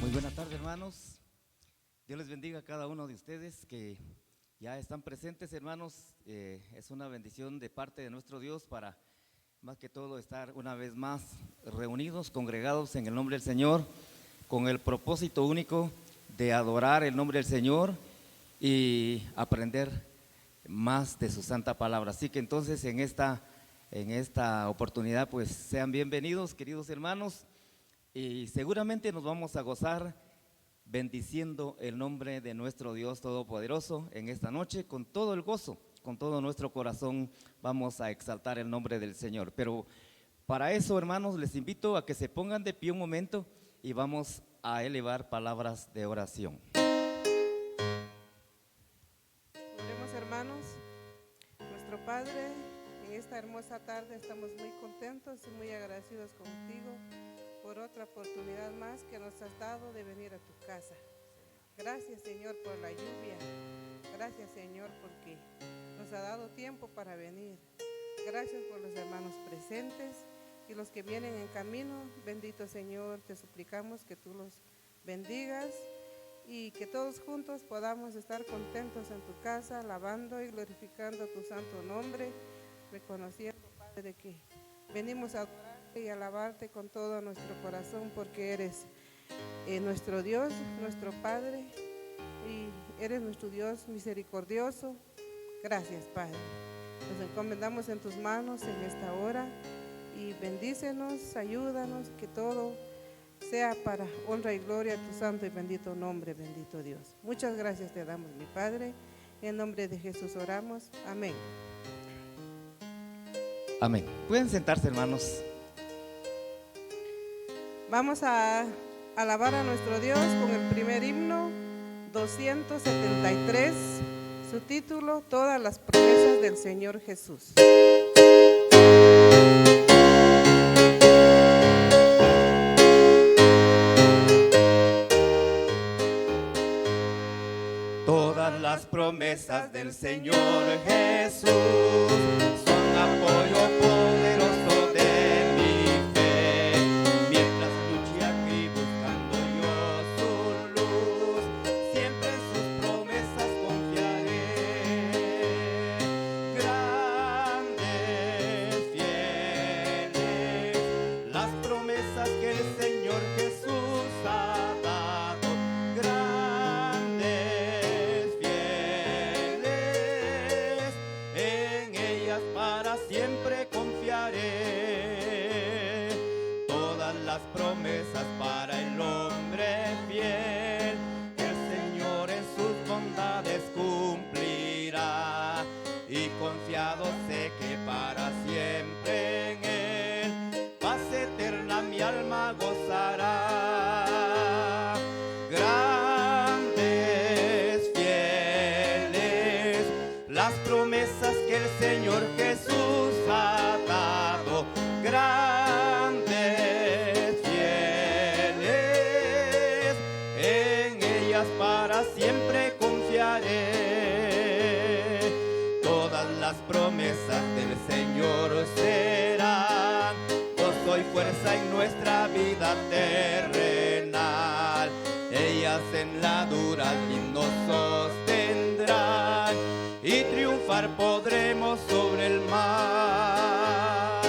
Muy buenas tardes, hermanos. Dios les bendiga a cada uno de ustedes que ya están presentes, hermanos. Es una bendición de parte de nuestro Dios para, más que todo, estar una vez más reunidos, congregados en el nombre del Señor, con el propósito único de adorar el nombre del Señor y aprender más de su santa palabra. Así que entonces en esta oportunidad, pues sean bienvenidos, queridos hermanos, y seguramente nos vamos a gozar bendiciendo el nombre de nuestro Dios Todopoderoso en esta noche. Con todo el gozo, con todo nuestro corazón vamos a exaltar el nombre del Señor. Pero para eso, hermanos, les invito a que se pongan de pie un momento y vamos a elevar palabras de oración. Oremos, hermanos. Nuestro Padre, en esta hermosa tarde estamos muy contentos y muy agradecidos contigo por otra oportunidad más que nos has dado de venir a tu casa. Gracias, Señor, por la lluvia. Gracias, Señor, porque nos ha dado tiempo para venir. Gracias por los hermanos presentes y los que vienen en camino. Bendito Señor, te suplicamos que tú los bendigas y que todos juntos podamos estar contentos en tu casa, alabando y glorificando tu santo nombre, reconociendo, Padre, que venimos a adorarte y alabarte con todo nuestro corazón, porque eres nuestro Dios, nuestro Padre, y eres nuestro Dios misericordioso. Gracias, Padre. Nos encomendamos en tus manos en esta hora y bendícenos, ayúdanos, que todo sea para honra y gloria a tu santo y bendito nombre, bendito Dios. Muchas gracias te damos, mi Padre. En nombre de Jesús oramos. Amén. Amén. Pueden sentarse, hermanos. Vamos a alabar a nuestro Dios con el primer himno 273, su título, Todas las promesas del Señor Jesús. Todas las promesas del Señor Jesús son apoyo poderoso de mi fe. Mientras luche aquí buscando yo su luz, siempre en sus promesas confiaré. Grandes, fieles, las promesas que el Señor Jesús ha dado. Grandes, fieles, en ellas para siempre confiaré. Todas las promesas para el hombre fiel, el Señor en sus bondades cumplirá. Y confiado sé que para siempre en Él, paz eterna mi alma gozará. Grandes, fieles, las promesas que el Señor Jesús ha dado. Grandes, fieles, en ellas para siempre confiaré. Todas las promesas del Señor serán gozo y fuerza en nuestra vida terrenal. Ellas en la dura lid nos sostendrán y triunfar podremos sobre el mal.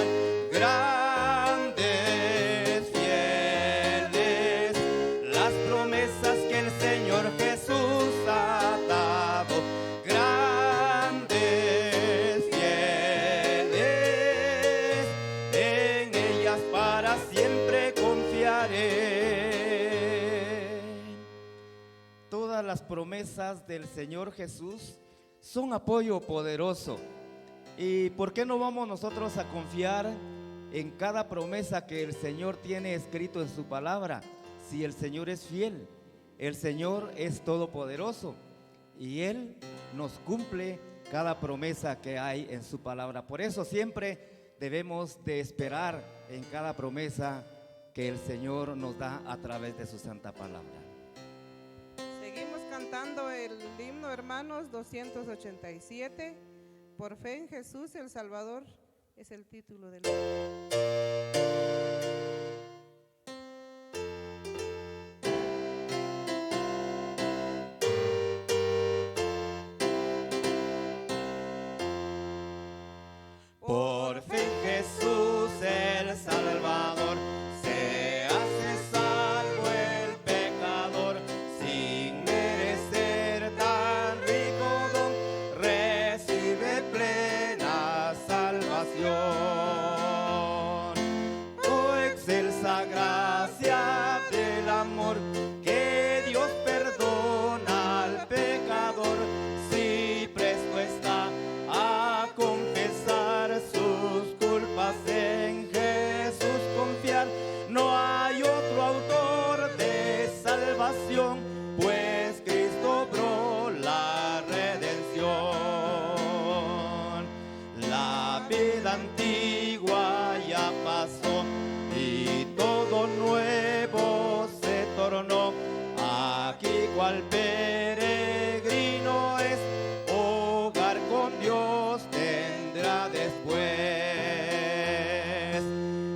Grandes, fieles, las promesas que el Señor Jesús ha dado. Grandes, fieles, en ellas para siempre confiaré. Todas las promesas del Señor Jesús son apoyo poderoso. ¿Y por qué no vamos nosotros a confiar en cada promesa que el Señor tiene escrito en su palabra? Si el Señor es fiel, el Señor es todopoderoso y Él nos cumple cada promesa que hay en su palabra. Por eso siempre debemos de esperar en cada promesa que el Señor nos da a través de su santa palabra. Seguimos cantando el himno, hermanos, 287. Por fe en Jesús el Salvador es el título del himno. Oh, excelsa gracia del amor, que Dios perdona al pecador, si presto está a confesar sus culpas, en Jesús confiar. No hay otro autor de salvación, pues Cristo obró la redención. La vida antigua ya pasó y todo nuevo se tornó. Aquí cual peregrino es, hogar con Dios tendrá después.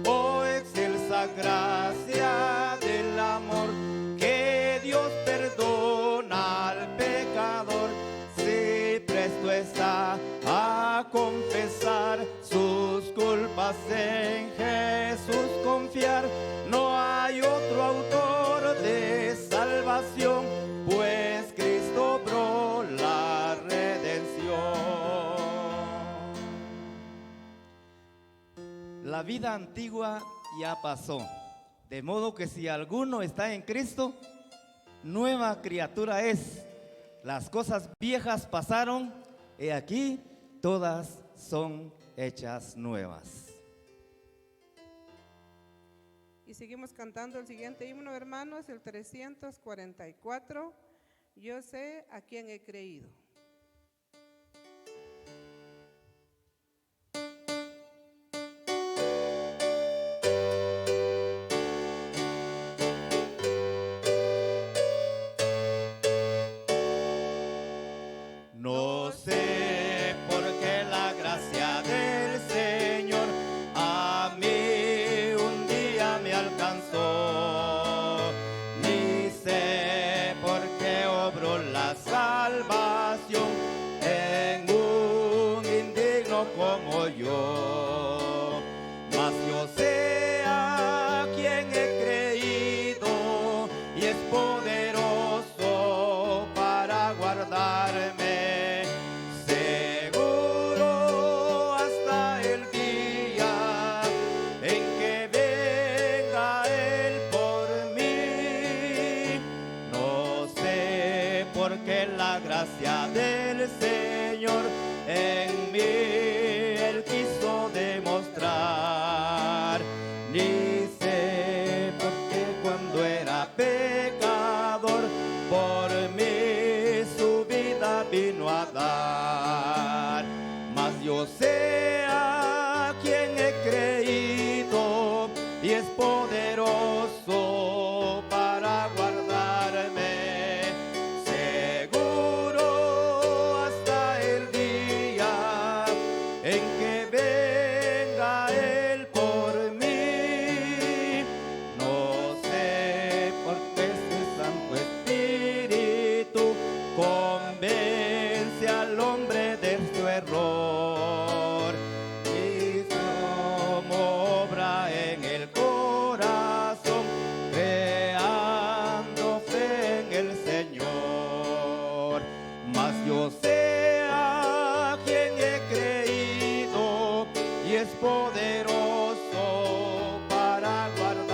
Oh, excelsa gracia del amor, que Dios perdona al pecador, si presto está a confesar sus culpas, en Jesús confiar. No hay otro autor de salvación, pues Cristo obró la redención. La vida antigua ya pasó, de modo que si alguno está en Cristo, nueva criatura es. Las cosas viejas pasaron, he aquí, todas son hechas nuevas. Y seguimos cantando el siguiente himno, hermanos, el 344. Yo sé a quién he creído. No sé por qué la gracia del Señor a mí un día me alcanzó, ni sé por qué obró la salvación en un indigno como yo. Mas yo sé a quien he creído y es poderoso para guardarme. La gracia del Señor en mí Él quiso demostrar, ni sé por qué cuando era pecador por mí su vida vino a dar. Mas yo sé a quien he creído y es poderoso para guardarme. Convence al hombre de su error y como obra en el corazón, creando fe en el Señor. Mas yo sé a quien he creído y es poderoso para guardarme.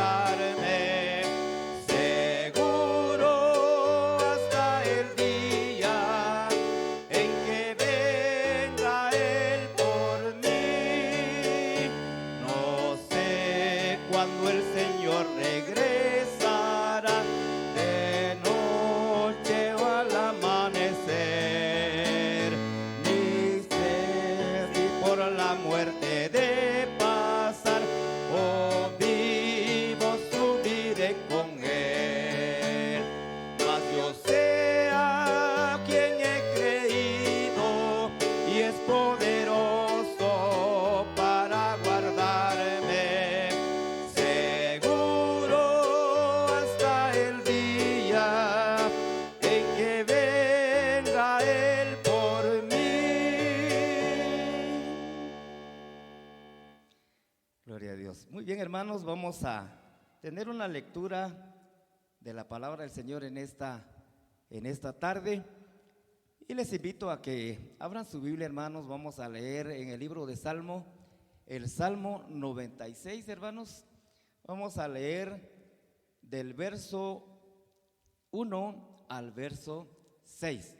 Cuando el Señor regresará de noche o al amanecer, ni sé si por la muerte de pasar o vivo subiré con Él. Mas yo sé a quien he creído y es poderoso para guardarme. Gloria a Dios. Muy bien, hermanos, vamos a tener una lectura de la palabra del Señor en esta tarde. Y les invito a que abran su Biblia, hermanos. Vamos a leer en el libro de Salmo, el Salmo 96, hermanos. Vamos a leer del verso 1 al verso 6.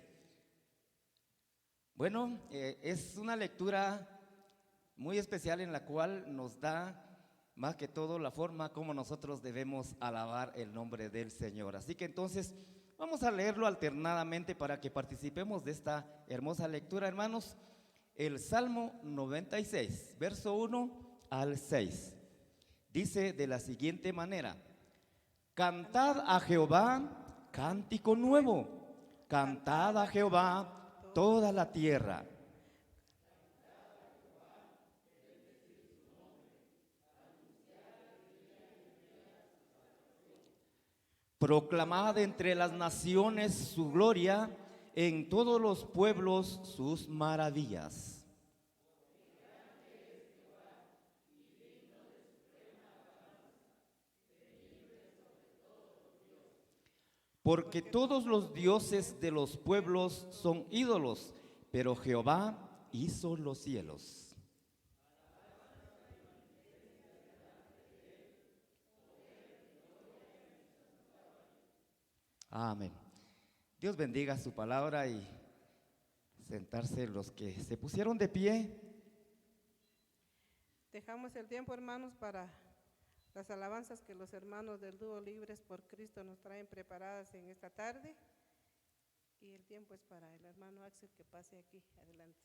Bueno, es una lectura muy especial en la cual nos da más que todo la forma como nosotros debemos alabar el nombre del Señor. Así que entonces vamos a leerlo alternadamente para que participemos de esta hermosa lectura, hermanos. El Salmo 96, verso 1 al 6, dice de la siguiente manera: Cantad a Jehová cántico nuevo, cantad a Jehová toda la tierra. Proclamad entre las naciones su gloria, en todos los pueblos sus maravillas. Porque todos los dioses de los pueblos son ídolos, pero Jehová hizo los cielos. Amén. Dios bendiga su palabra y sentarse los que se pusieron de pie. Dejamos el tiempo, hermanos, para las alabanzas que los hermanos del dúo Libres por Cristo nos traen preparadas en esta tarde. Y el tiempo es para el hermano Axel que pase aquí adelante.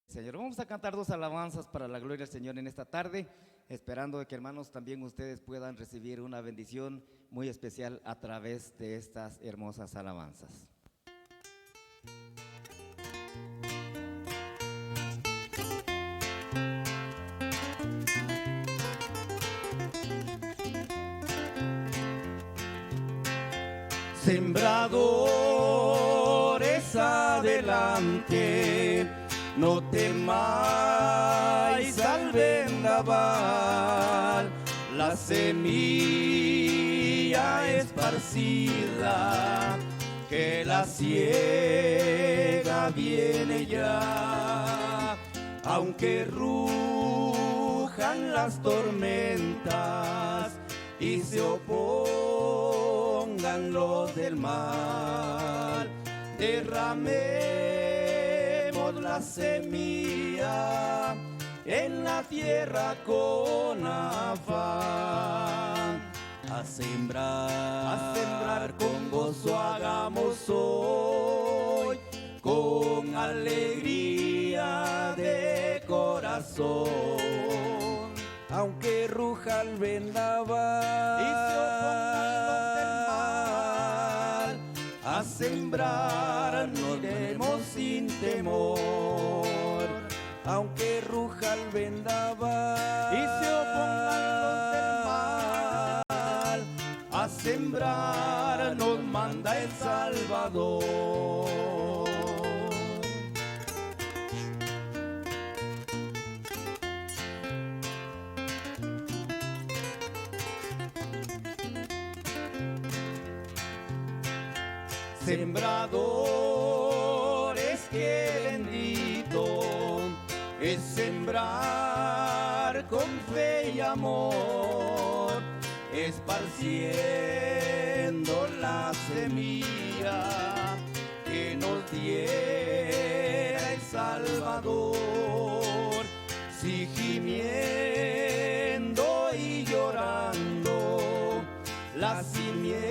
Señor, vamos a cantar dos alabanzas para la gloria del Señor en esta tarde, esperando que, hermanos, también ustedes puedan recibir una bendición muy especial a través de estas hermosas alabanzas. Sembradores adelante, no temáis al vendaval, la semilla esparcida, que la siega viene ya, aunque rujan las tormentas y se opongan los del mal, derramemos la semilla en la tierra con afán, a sembrar con gozo hagamos hoy, con alegría de corazón, aunque ruja el vendaval y se opongan los del mal, a sembrar no iremos sin temor, aunque ruja el vendaval y se opongan los del mal, a sembrar nos manda el Salvador. Sembradores, qué bendito es sembrar con fe y amor, esparciendo la semilla que nos diera el Salvador, si gimiendo y llorando la simiente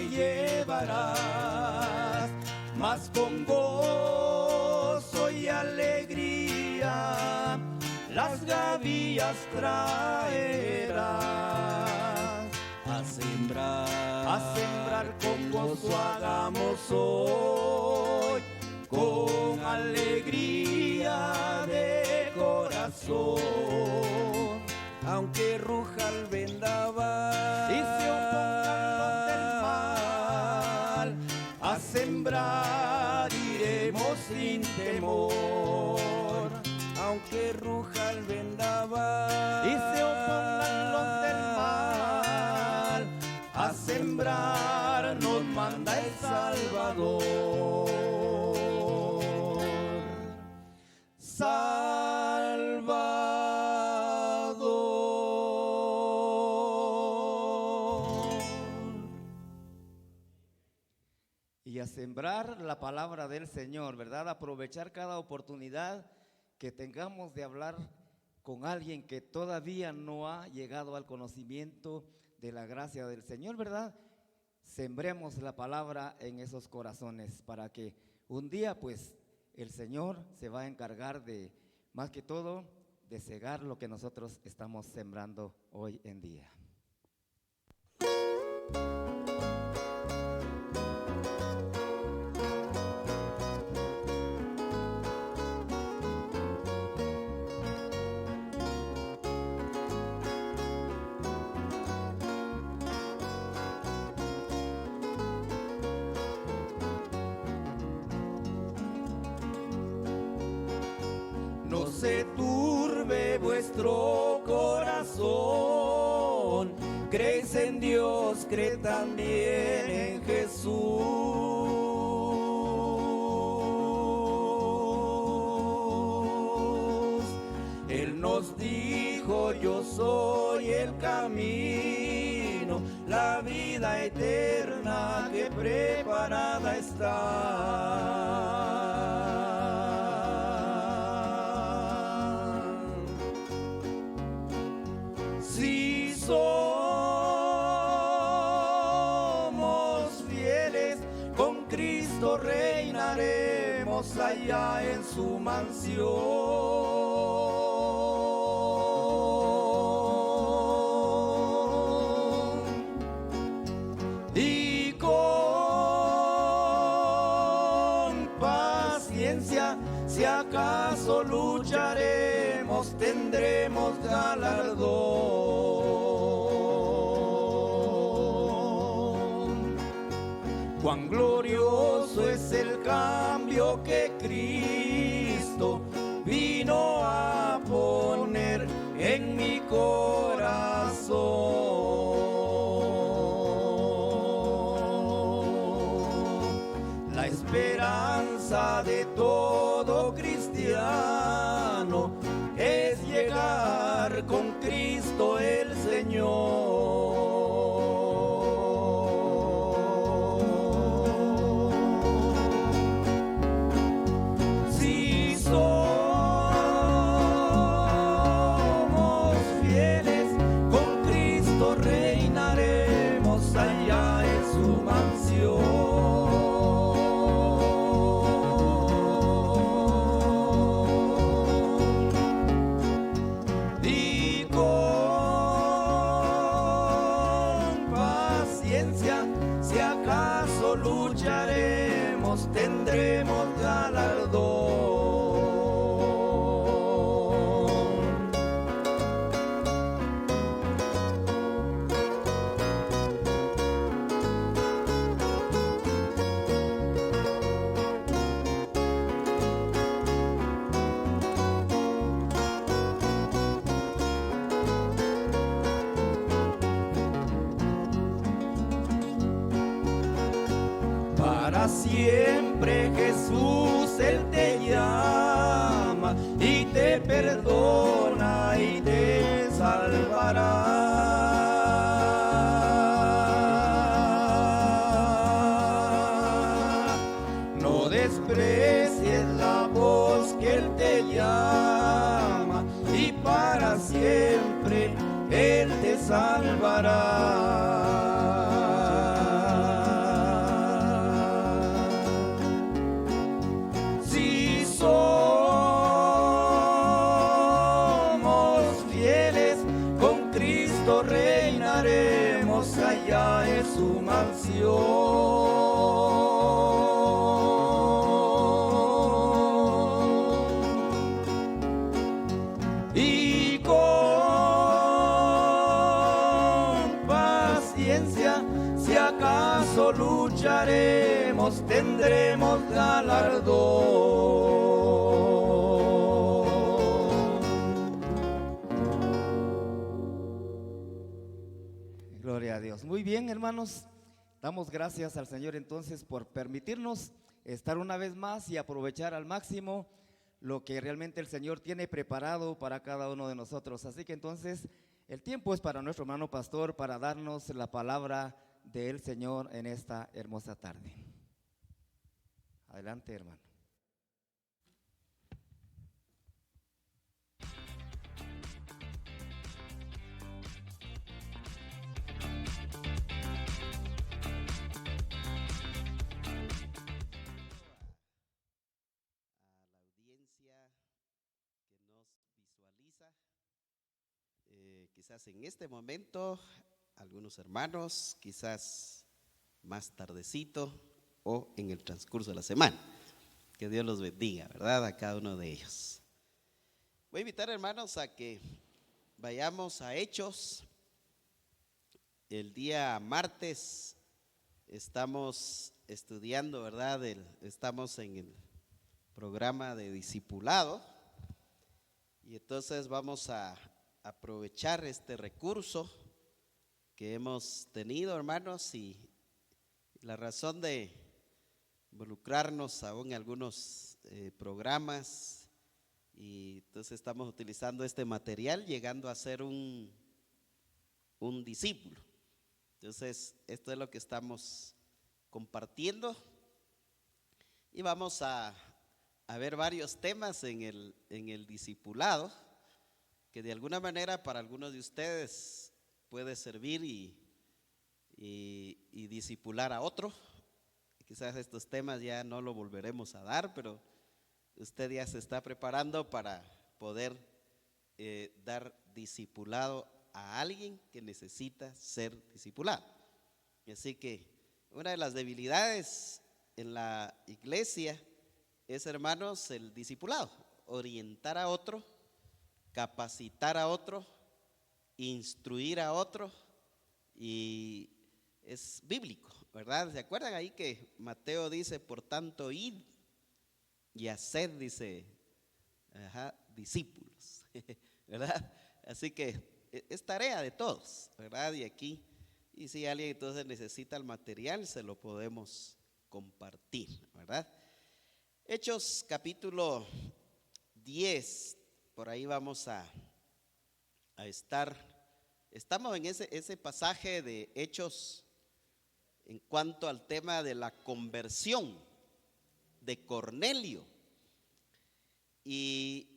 llevarás, mas con gozo y alegría las gavillas traerás, a sembrar con gozo hagamos hoy, con alegría de corazón, aunque ruja el vendaval y se opongan los del a sembrar iremos sin temor, aunque ruja el vendaval y se opongan los del mal, a sembrar nos manda el Salvador. Y a sembrar la palabra del Señor, ¿verdad? Aprovechar cada oportunidad que tengamos de hablar con alguien que todavía no ha llegado al conocimiento de la gracia del Señor, ¿verdad? Sembremos la palabra en esos corazones para que un día, pues, el Señor se va a encargar de, más que todo, de cegar lo que nosotros estamos sembrando hoy en día. No se turbe vuestro corazón, creéis en Dios, creed también en Jesús. Él nos dijo, yo soy el camino, la vida eterna que preparada está. Si somos fieles, con Cristo reinaremos allá en su mansión. Y con paciencia, si acaso lucharemos, tendremos galardón. Cuán glorioso es el cambio que Cristo vino a poner en mi corazón. La esperanza de todo cristiano es llegar con Cristo el Señor. Si somos fieles, con Cristo reinaremos allá en su mansión. Y con paciencia, si acaso lucharemos, tendremos galardón. Para siempre Jesús, Él te llama y te perdona y te salvará. No desprecies la voz que Él te llama y para siempre Él te salvará. Si somos fieles, con Cristo reinaremos allá en su mansión. eso lucharemos, tendremos galardón. Gloria a Dios. Muy bien, hermanos, damos gracias al Señor entonces por permitirnos estar una vez más y aprovechar al máximo lo que realmente el Señor tiene preparado para cada uno de nosotros. Así que entonces el tiempo es para nuestro hermano pastor para darnos la palabra del Señor en esta hermosa tarde. Adelante, hermano. Que nos visualiza. Quizás en este momento, algunos hermanos, quizás más tardecito o en el transcurso de la semana. Que Dios los bendiga, ¿verdad? A cada uno de ellos. Voy a invitar, hermanos, a que vayamos a Hechos. El día martes estamos estudiando, ¿verdad? Estamos en el programa de discipulado. Y entonces vamos a aprovechar este recurso que hemos tenido, hermanos, y la razón de involucrarnos aún en algunos programas, y entonces estamos utilizando este material, llegando a ser un discípulo. Entonces, esto es lo que estamos compartiendo, y vamos a ver varios temas en el discipulado que de alguna manera para algunos de ustedes puede servir y discipular a otro. Quizás estos temas ya no lo volveremos a dar, pero usted ya se está preparando para poder dar discipulado a alguien que necesita ser discipulado. Así que una de las debilidades en la iglesia es, hermanos, el discipulado, orientar a otro, capacitar a otro, instruir a otro, y es bíblico, ¿verdad? ¿Se acuerdan ahí que Mateo dice, por tanto, id y haced, dice, discípulos, ¿verdad? Así que es tarea de todos, ¿verdad? Y aquí, y si alguien entonces necesita el material, se lo podemos compartir, ¿verdad? Hechos capítulo 10, por ahí vamos a estar. Estamos en ese pasaje de Hechos en cuanto al tema de la conversión de Cornelio. Y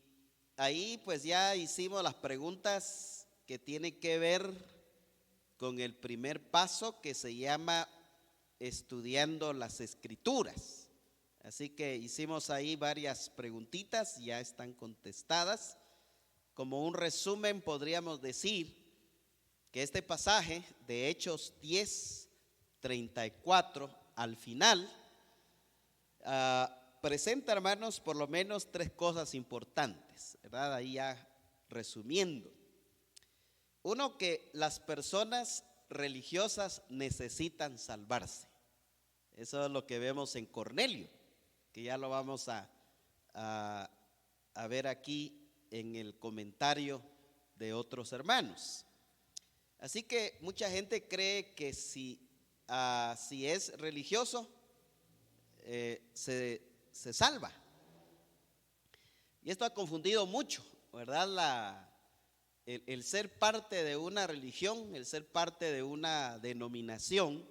ahí pues ya hicimos las preguntas que tienen que ver con el primer paso, que se llama estudiando las Escrituras. Así que hicimos ahí varias preguntitas, ya están contestadas. Como un resumen podríamos decir que este pasaje de Hechos 10:34 al final presenta, hermanos, por lo menos tres cosas importantes, ¿verdad? Ahí ya resumiendo. Uno, que las personas religiosas necesitan salvarse. Eso es lo que vemos en Cornelio, que ya lo vamos a ver aquí en el comentario de otros hermanos. Así que mucha gente cree que si es religioso, se salva. Y esto ha confundido mucho, ¿verdad? El ser parte de una religión, el ser parte de una denominación,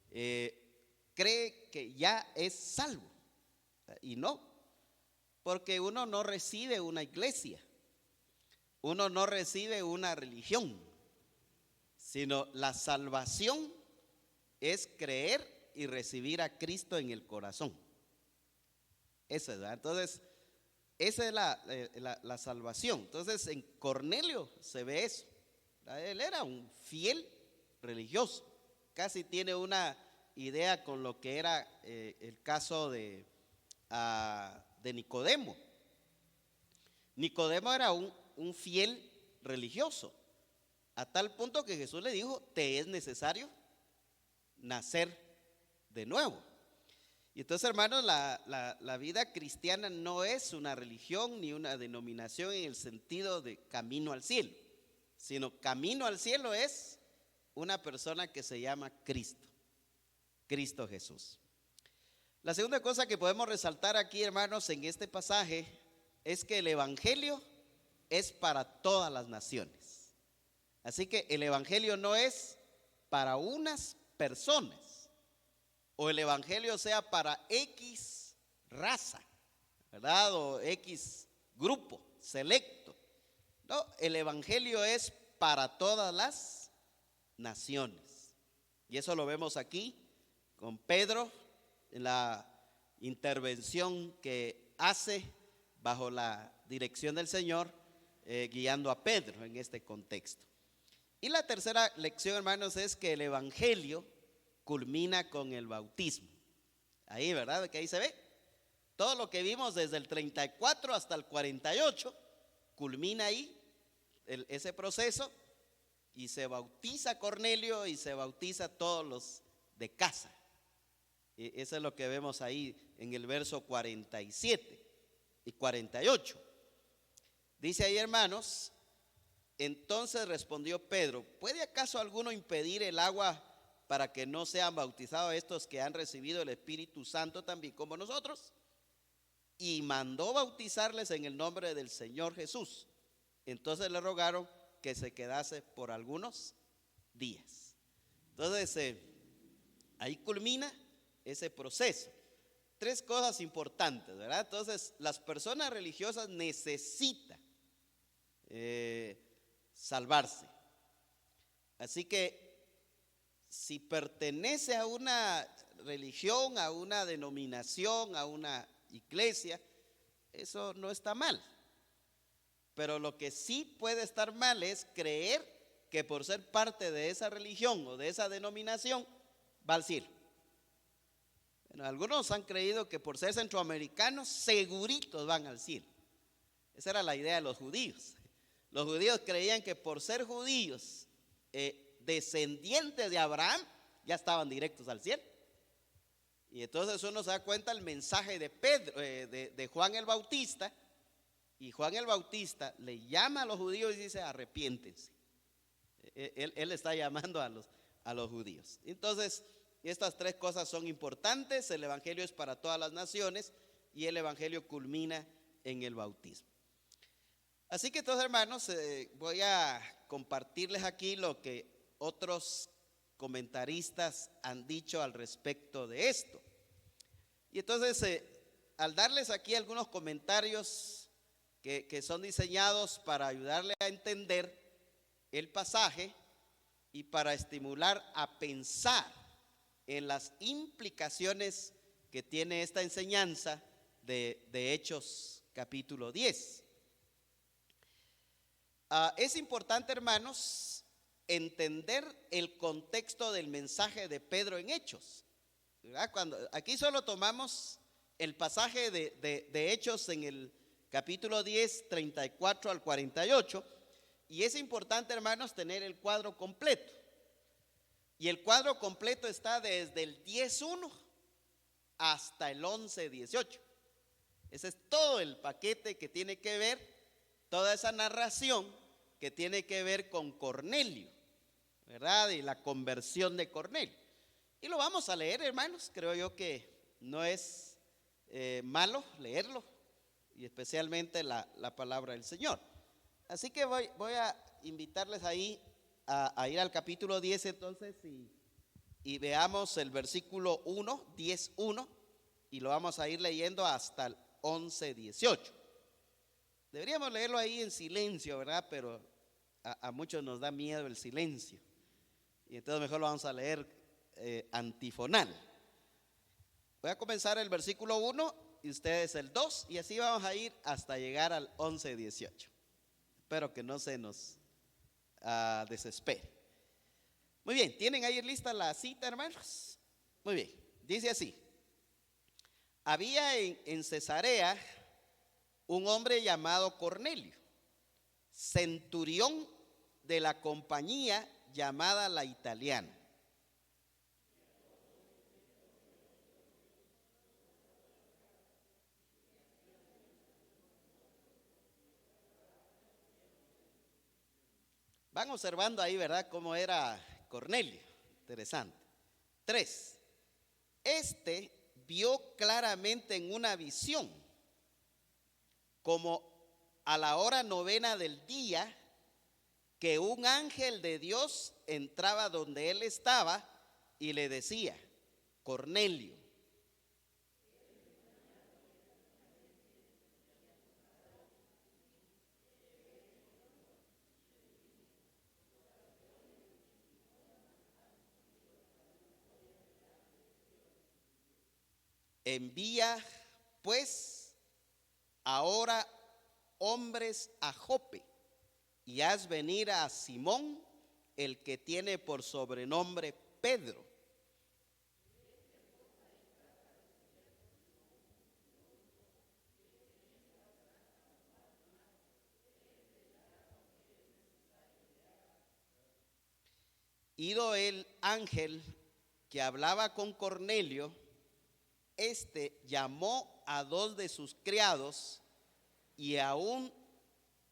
cree que ya es salvo. Y no, porque uno no recibe una iglesia, uno no recibe una religión, sino la salvación es creer y recibir a Cristo en el corazón. Eso es, ¿verdad? Entonces, esa es la salvación. Entonces, en Cornelio se ve eso, ¿verdad? Él era un fiel religioso, casi tiene una idea con lo que era el caso de Nicodemo. Nicodemo era un fiel religioso, a tal punto que Jesús le dijo: te es necesario nacer de nuevo. Y entonces, hermanos, la vida cristiana no es una religión ni una denominación en el sentido de camino al cielo, sino camino al cielo es una persona que se llama Cristo, Cristo Jesús. La segunda cosa que podemos resaltar aquí, hermanos, en este pasaje es que el evangelio es para todas las naciones. Así que el evangelio no es para unas personas, o el evangelio sea para X raza, ¿verdad? O X grupo selecto. No, el evangelio es para todas las naciones. Y eso lo vemos aquí con Pedro en la intervención que hace bajo la dirección del Señor, guiando a Pedro en este contexto. Y la tercera lección, hermanos, es que el evangelio culmina con el bautismo. Ahí, ¿verdad? Que ahí se ve. Todo lo que vimos desde el 34 hasta el 48 culmina ahí ese proceso, y se bautiza Cornelio y se bautiza todos los de casa. Y eso es lo que vemos ahí en el verso 47 y 48. Dice ahí, hermanos: entonces respondió Pedro: ¿puede acaso alguno impedir el agua para que no sean bautizados estos que han recibido el Espíritu Santo también como nosotros? Y mandó bautizarles en el nombre del Señor Jesús. Entonces le rogaron que se quedase por algunos días. Entonces ahí culmina ese proceso. Tres cosas importantes, ¿verdad? Entonces, las personas religiosas necesitan salvarse. Así que si pertenece a una religión, a una denominación, a una iglesia, eso no está mal. Pero lo que sí puede estar mal es creer que por ser parte de esa religión o de esa denominación va al cielo. Bueno, algunos han creído que por ser centroamericanos seguritos van al cielo. Esa era la idea de los judíos. Los judíos creían que por ser judíos, descendientes de Abraham, ya estaban directos al cielo. Y entonces uno se da cuenta el mensaje de Pedro, de Juan el Bautista. Y Juan el Bautista le llama a los judíos y dice: arrepiéntense. Él está llamando a los judíos. Entonces, estas tres cosas son importantes. El evangelio es para todas las naciones y el evangelio culmina en el bautismo. Así que entonces, hermanos, voy a compartirles aquí lo que otros comentaristas han dicho al respecto de esto. Y entonces, al darles aquí algunos comentarios que son diseñados para ayudarle a entender el pasaje y para estimular a pensar en las implicaciones que tiene esta enseñanza de Hechos capítulo 10. Es importante, hermanos, entender el contexto del mensaje de Pedro en Hechos, ¿verdad? Aquí solo tomamos el pasaje de Hechos en el capítulo 10, 34 al 48, y es importante, hermanos, tener el cuadro completo. Y el cuadro completo está desde el 10:1 hasta el 11:18. Ese es todo el paquete que tiene que ver, toda esa narración que tiene que ver con Cornelio, ¿verdad? Y la conversión de Cornelio. Y lo vamos a leer, hermanos. Creo yo que no es malo leerlo, y especialmente la palabra del Señor. Así que voy a invitarles ahí a ir al capítulo 10 entonces y veamos el versículo 1, 10:1, y lo vamos a ir leyendo hasta el 11:18. Deberíamos leerlo ahí en silencio, ¿verdad? Pero a muchos nos da miedo el silencio, y entonces mejor lo vamos a leer antifonal. Voy a comenzar el versículo 1 y ustedes el 2, y así vamos a ir hasta llegar al 11:18. Espero que no se nos desespere. Muy bien, ¿tienen ahí lista la cita, hermanos? Muy bien, dice así: había en Cesarea un hombre llamado Cornelio, centurión de la compañía llamada la Italiana. Van observando ahí, ¿verdad?, cómo era Cornelio. Interesante. 3. Este vio claramente en una visión, como a la hora 9 del día, que un ángel de Dios entraba donde él estaba y le decía: Cornelio. Envía pues ahora hombres a Jope y haz venir a Simón, el que tiene por sobrenombre Pedro. Ido el ángel que hablaba con Cornelio, este llamó a 2 de sus criados y a un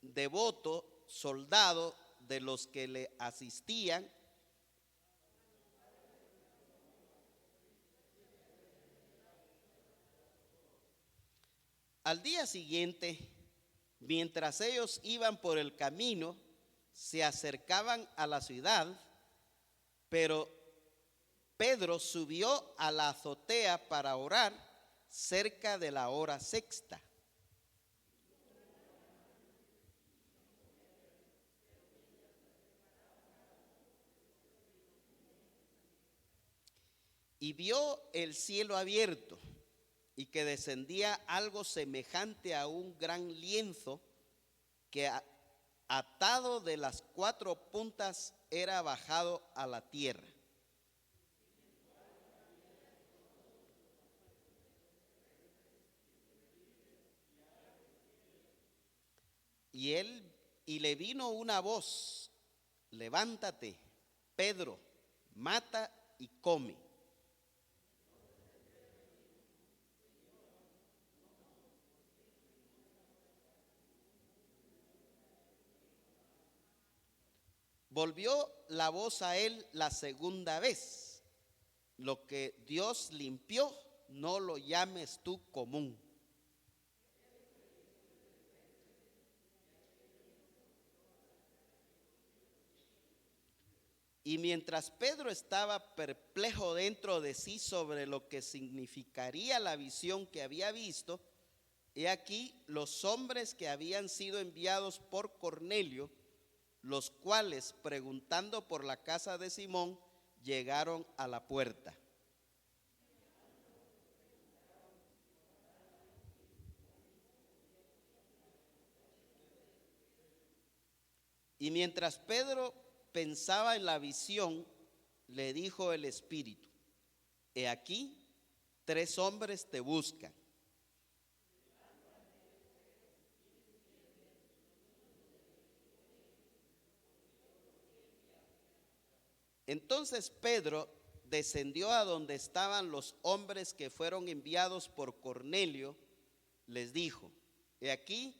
devoto soldado de los que le asistían, al día siguiente, mientras ellos iban por el camino, se acercaban a la ciudad, pero Pedro subió a la azotea para orar cerca de la hora sexta. Y vio el cielo abierto y que descendía algo semejante a un gran lienzo que atado de las 4 puntas era bajado a la tierra. Y le vino una voz: levántate, Pedro, mata y come. Volvió la voz a él la segunda vez: lo que Dios limpió, no lo llames tú común. Y mientras Pedro estaba perplejo dentro de sí sobre lo que significaría la visión que había visto, he aquí los hombres que habían sido enviados por Cornelio, los cuales, preguntando por la casa de Simón, llegaron a la puerta. Y mientras Pedro pensaba en la visión, le dijo el Espíritu: he aquí, 3 hombres te buscan. Entonces Pedro descendió a donde estaban los hombres que fueron enviados por Cornelio, les dijo: he aquí,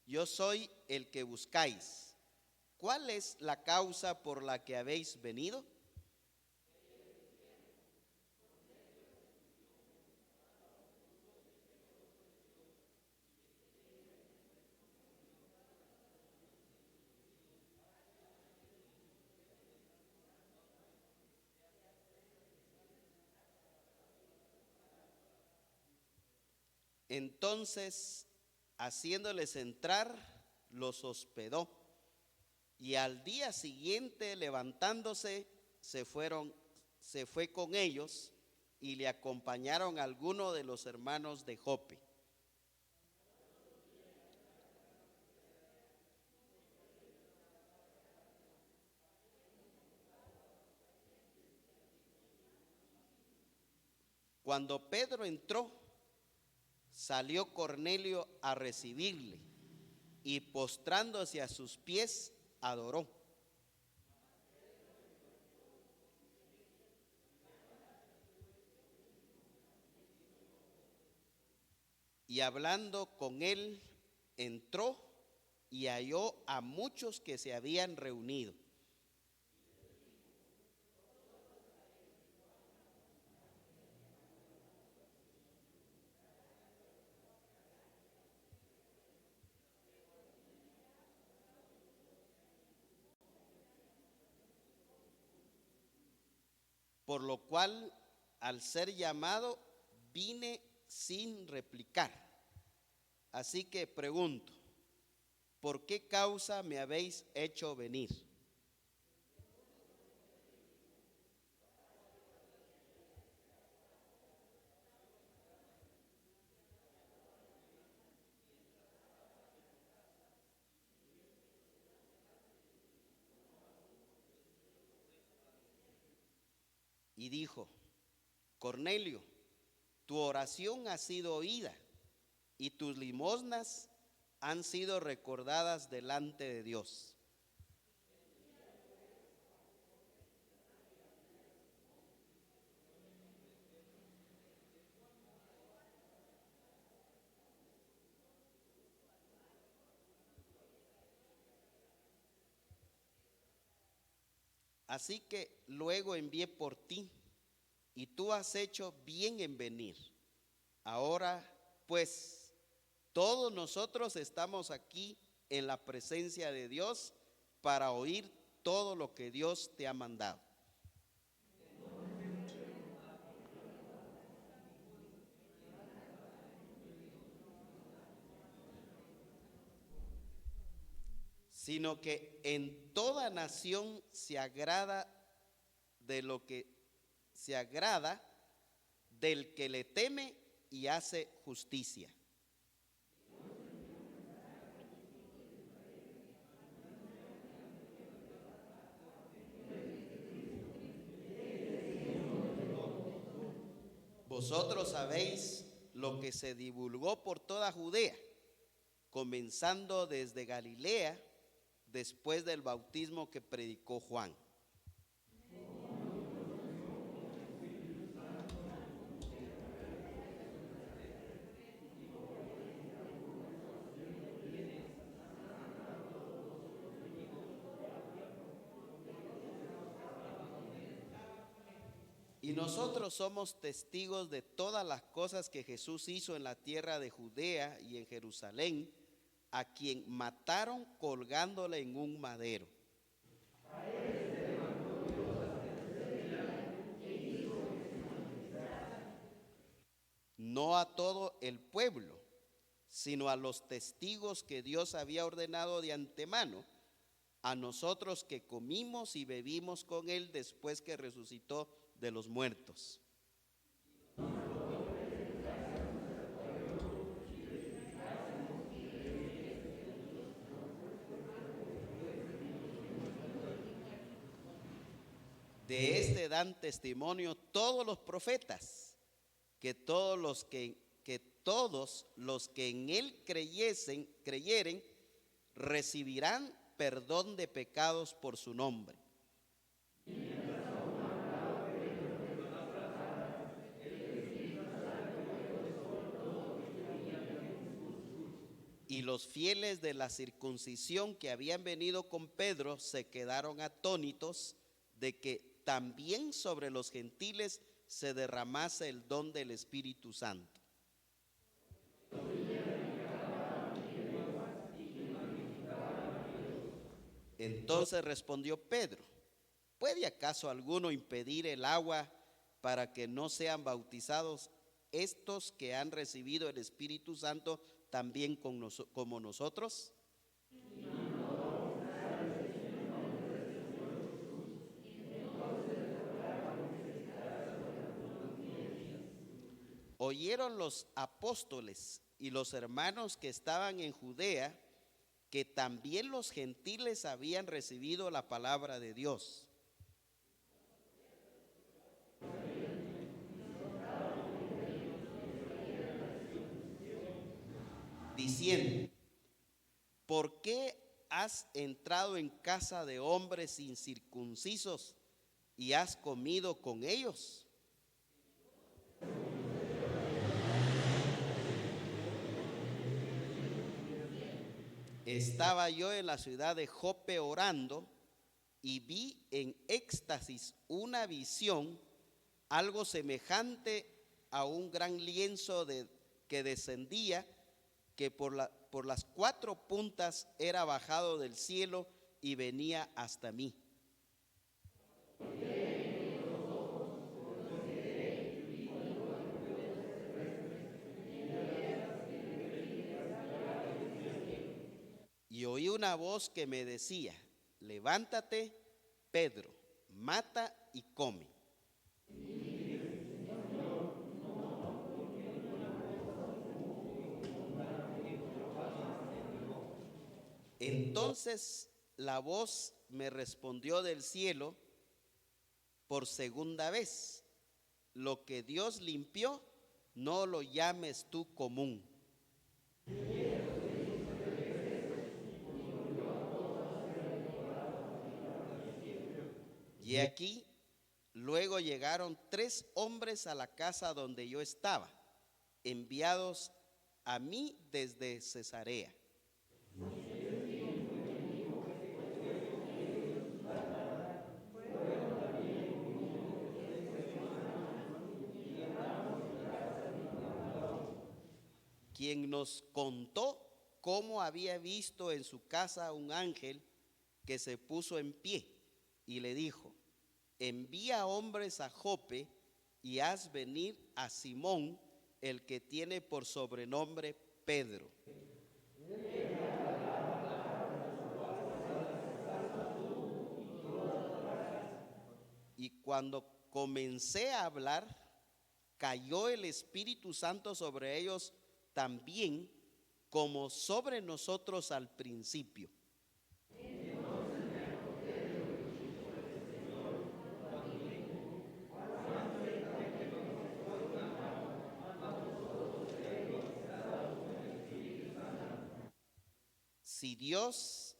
yo soy el que buscáis. ¿Cuál es la causa por la que habéis venido? Entonces, haciéndoles entrar, los hospedó. Y al día siguiente, levantándose, se fue con ellos y le acompañaron algunos de los hermanos de Jope. Cuando Pedro entró, salió Cornelio a recibirle y postrándose a sus pies, adoró. Y hablando con él, entró y halló a muchos que se habían reunido. Por lo cual, al ser llamado, vine sin replicar. Así que pregunto, ¿por qué causa me habéis hecho venir? Y dijo, Cornelio, tu oración ha sido oída y tus limosnas han sido recordadas delante de Dios. Así que luego envié por ti, y tú has hecho bien en venir. Ahora, pues, todos nosotros estamos aquí en la presencia de Dios para oír todo lo que Dios te ha mandado. Sino que en toda nación se agrada del que le teme y hace justicia. Vosotros sabéis lo que se divulgó por toda Judea, comenzando desde Galilea, después del bautismo que predicó Juan. Y nosotros somos testigos de todas las cosas que Jesús hizo en la tierra de Judea y en Jerusalén, a quien mataron colgándole en un madero. No a todo el pueblo, sino a los testigos que Dios había ordenado de antemano, a nosotros que comimos y bebimos con él después que resucitó de los muertos. De este dan testimonio todos los profetas, que todos los que en él creyeren, recibirán perdón de pecados por su nombre. Y los fieles de la circuncisión que habían venido con Pedro se quedaron atónitos de que también sobre los gentiles se derramase el don del Espíritu Santo. Entonces respondió Pedro, ¿puede acaso alguno impedir el agua para que no sean bautizados estos que han recibido el Espíritu Santo también como nosotros? Oyeron los apóstoles y los hermanos que estaban en Judea que también los gentiles habían recibido la palabra de Dios. Diciendo, ¿por qué has entrado en casa de hombres incircuncisos y has comido con ellos? Estaba yo en la ciudad de Jope orando y vi en éxtasis una visión, algo semejante a un gran lienzo que descendía, que por las 4 puntas era bajado del cielo y venía hasta mí. Y oí una voz que me decía: levántate, Pedro, mata y come. Entonces la voz me respondió del cielo por segunda vez: lo que Dios limpió, no lo llames tú común. Y aquí luego llegaron 3 hombres a la casa donde yo estaba, enviados a mí desde Cesarea. Quien nos contó cómo había visto en su casa un ángel que se puso en pie y le dijo: envía hombres a Jope y haz venir a Simón, el que tiene por sobrenombre Pedro. Y cuando comencé a hablar, cayó el Espíritu Santo sobre ellos también, como sobre nosotros al principio. Si Dios,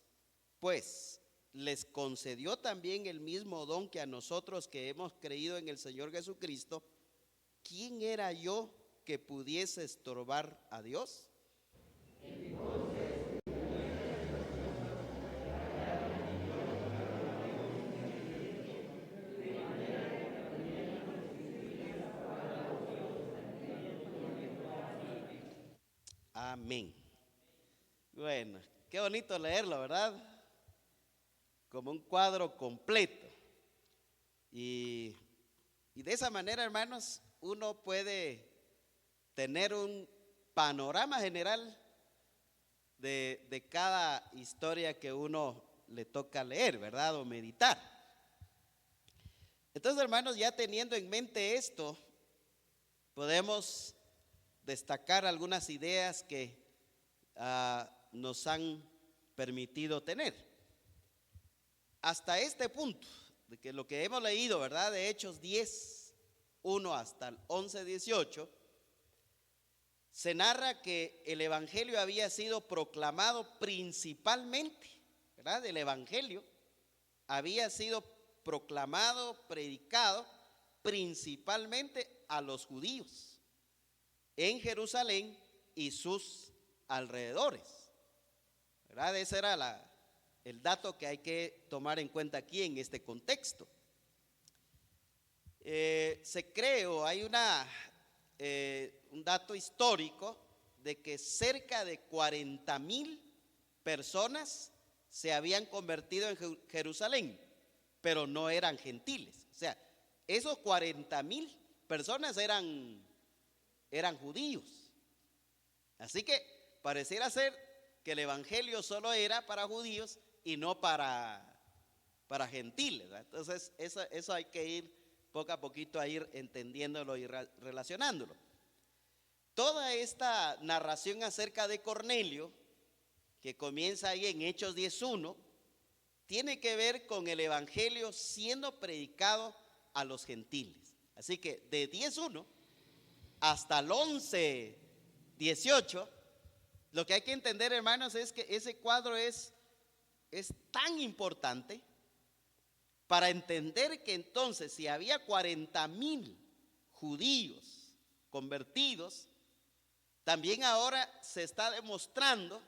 pues, les concedió también el mismo don que a nosotros que hemos creído en el Señor Jesucristo, ¿quién era yo que pudiese estorbar a Dios? Amén. Bueno, qué bonito leerlo, ¿verdad? Como un cuadro completo. Y de esa manera, hermanos, uno puede tener un panorama general de cada historia que uno le toca leer, ¿verdad? O meditar. Entonces, hermanos, ya teniendo en mente esto, podemos destacar algunas ideas que nos han permitido tener. Hasta este punto, de que lo que hemos leído, ¿verdad? De Hechos 10, 1 hasta el 11, 18, se narra que el evangelio había sido proclamado principalmente, ¿verdad? El evangelio había sido proclamado, predicado principalmente a los judíos en Jerusalén y sus alrededores, ¿verdad? Ese era el dato que hay que tomar en cuenta aquí en este contexto. Se cree, o hay un dato histórico de que cerca de 40,000 personas se habían convertido en Jerusalén, pero no eran gentiles. O sea, esos 40,000 personas eran judíos. Así que pareciera ser que el evangelio solo era para judíos y no para gentiles, ¿verdad? Entonces eso hay que ir poco a poquito a ir entendiéndolo y relacionándolo. Toda esta narración acerca de Cornelio, que comienza ahí en Hechos 10:1, tiene que ver con el evangelio siendo predicado a los gentiles. Así que de 10:1 hasta el 11:18, lo que hay que entender, hermanos, es que ese cuadro es tan importante para entender que entonces, si había 40,000 judíos convertidos, también ahora se está demostrando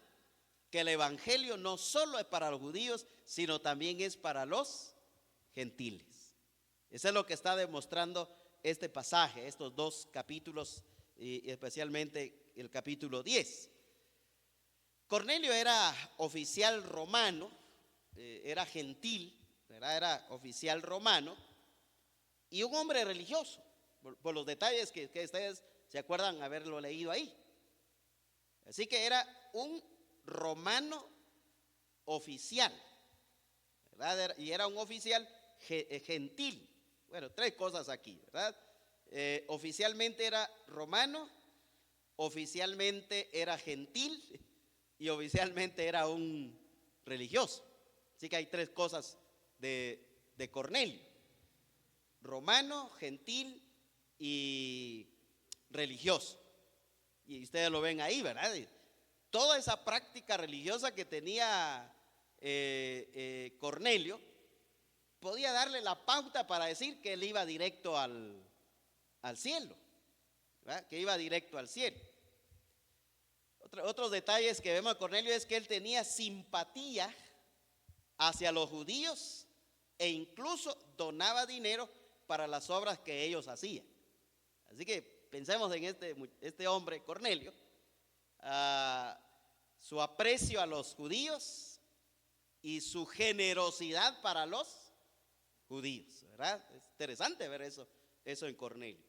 que el evangelio no solo es para los judíos, sino también es para los gentiles. Eso es lo que está demostrando este pasaje, estos dos capítulos, y especialmente el capítulo 10. Cornelio era oficial romano, era gentil, ¿verdad? Era oficial romano y un hombre religioso, por los detalles que ustedes se acuerdan haberlo leído ahí. Así que era un romano oficial, ¿verdad? Y era un oficial gentil. Bueno, tres cosas aquí, ¿verdad? Oficialmente era romano, oficialmente era gentil y oficialmente era un religioso. Así que hay tres cosas de Cornelio: romano, gentil y religioso. Y ustedes lo ven ahí, ¿verdad? Toda esa práctica religiosa que tenía Cornelio podía darle la pauta para decir que él iba directo al cielo, ¿verdad? Que iba directo al cielo. Otros detalles que vemos a Cornelio es que él tenía simpatía hacia los judíos e incluso donaba dinero para las obras que ellos hacían. Así que pensemos en este hombre, Cornelio, su aprecio a los judíos y su generosidad para los judíos, ¿verdad? Es interesante ver eso en Cornelio.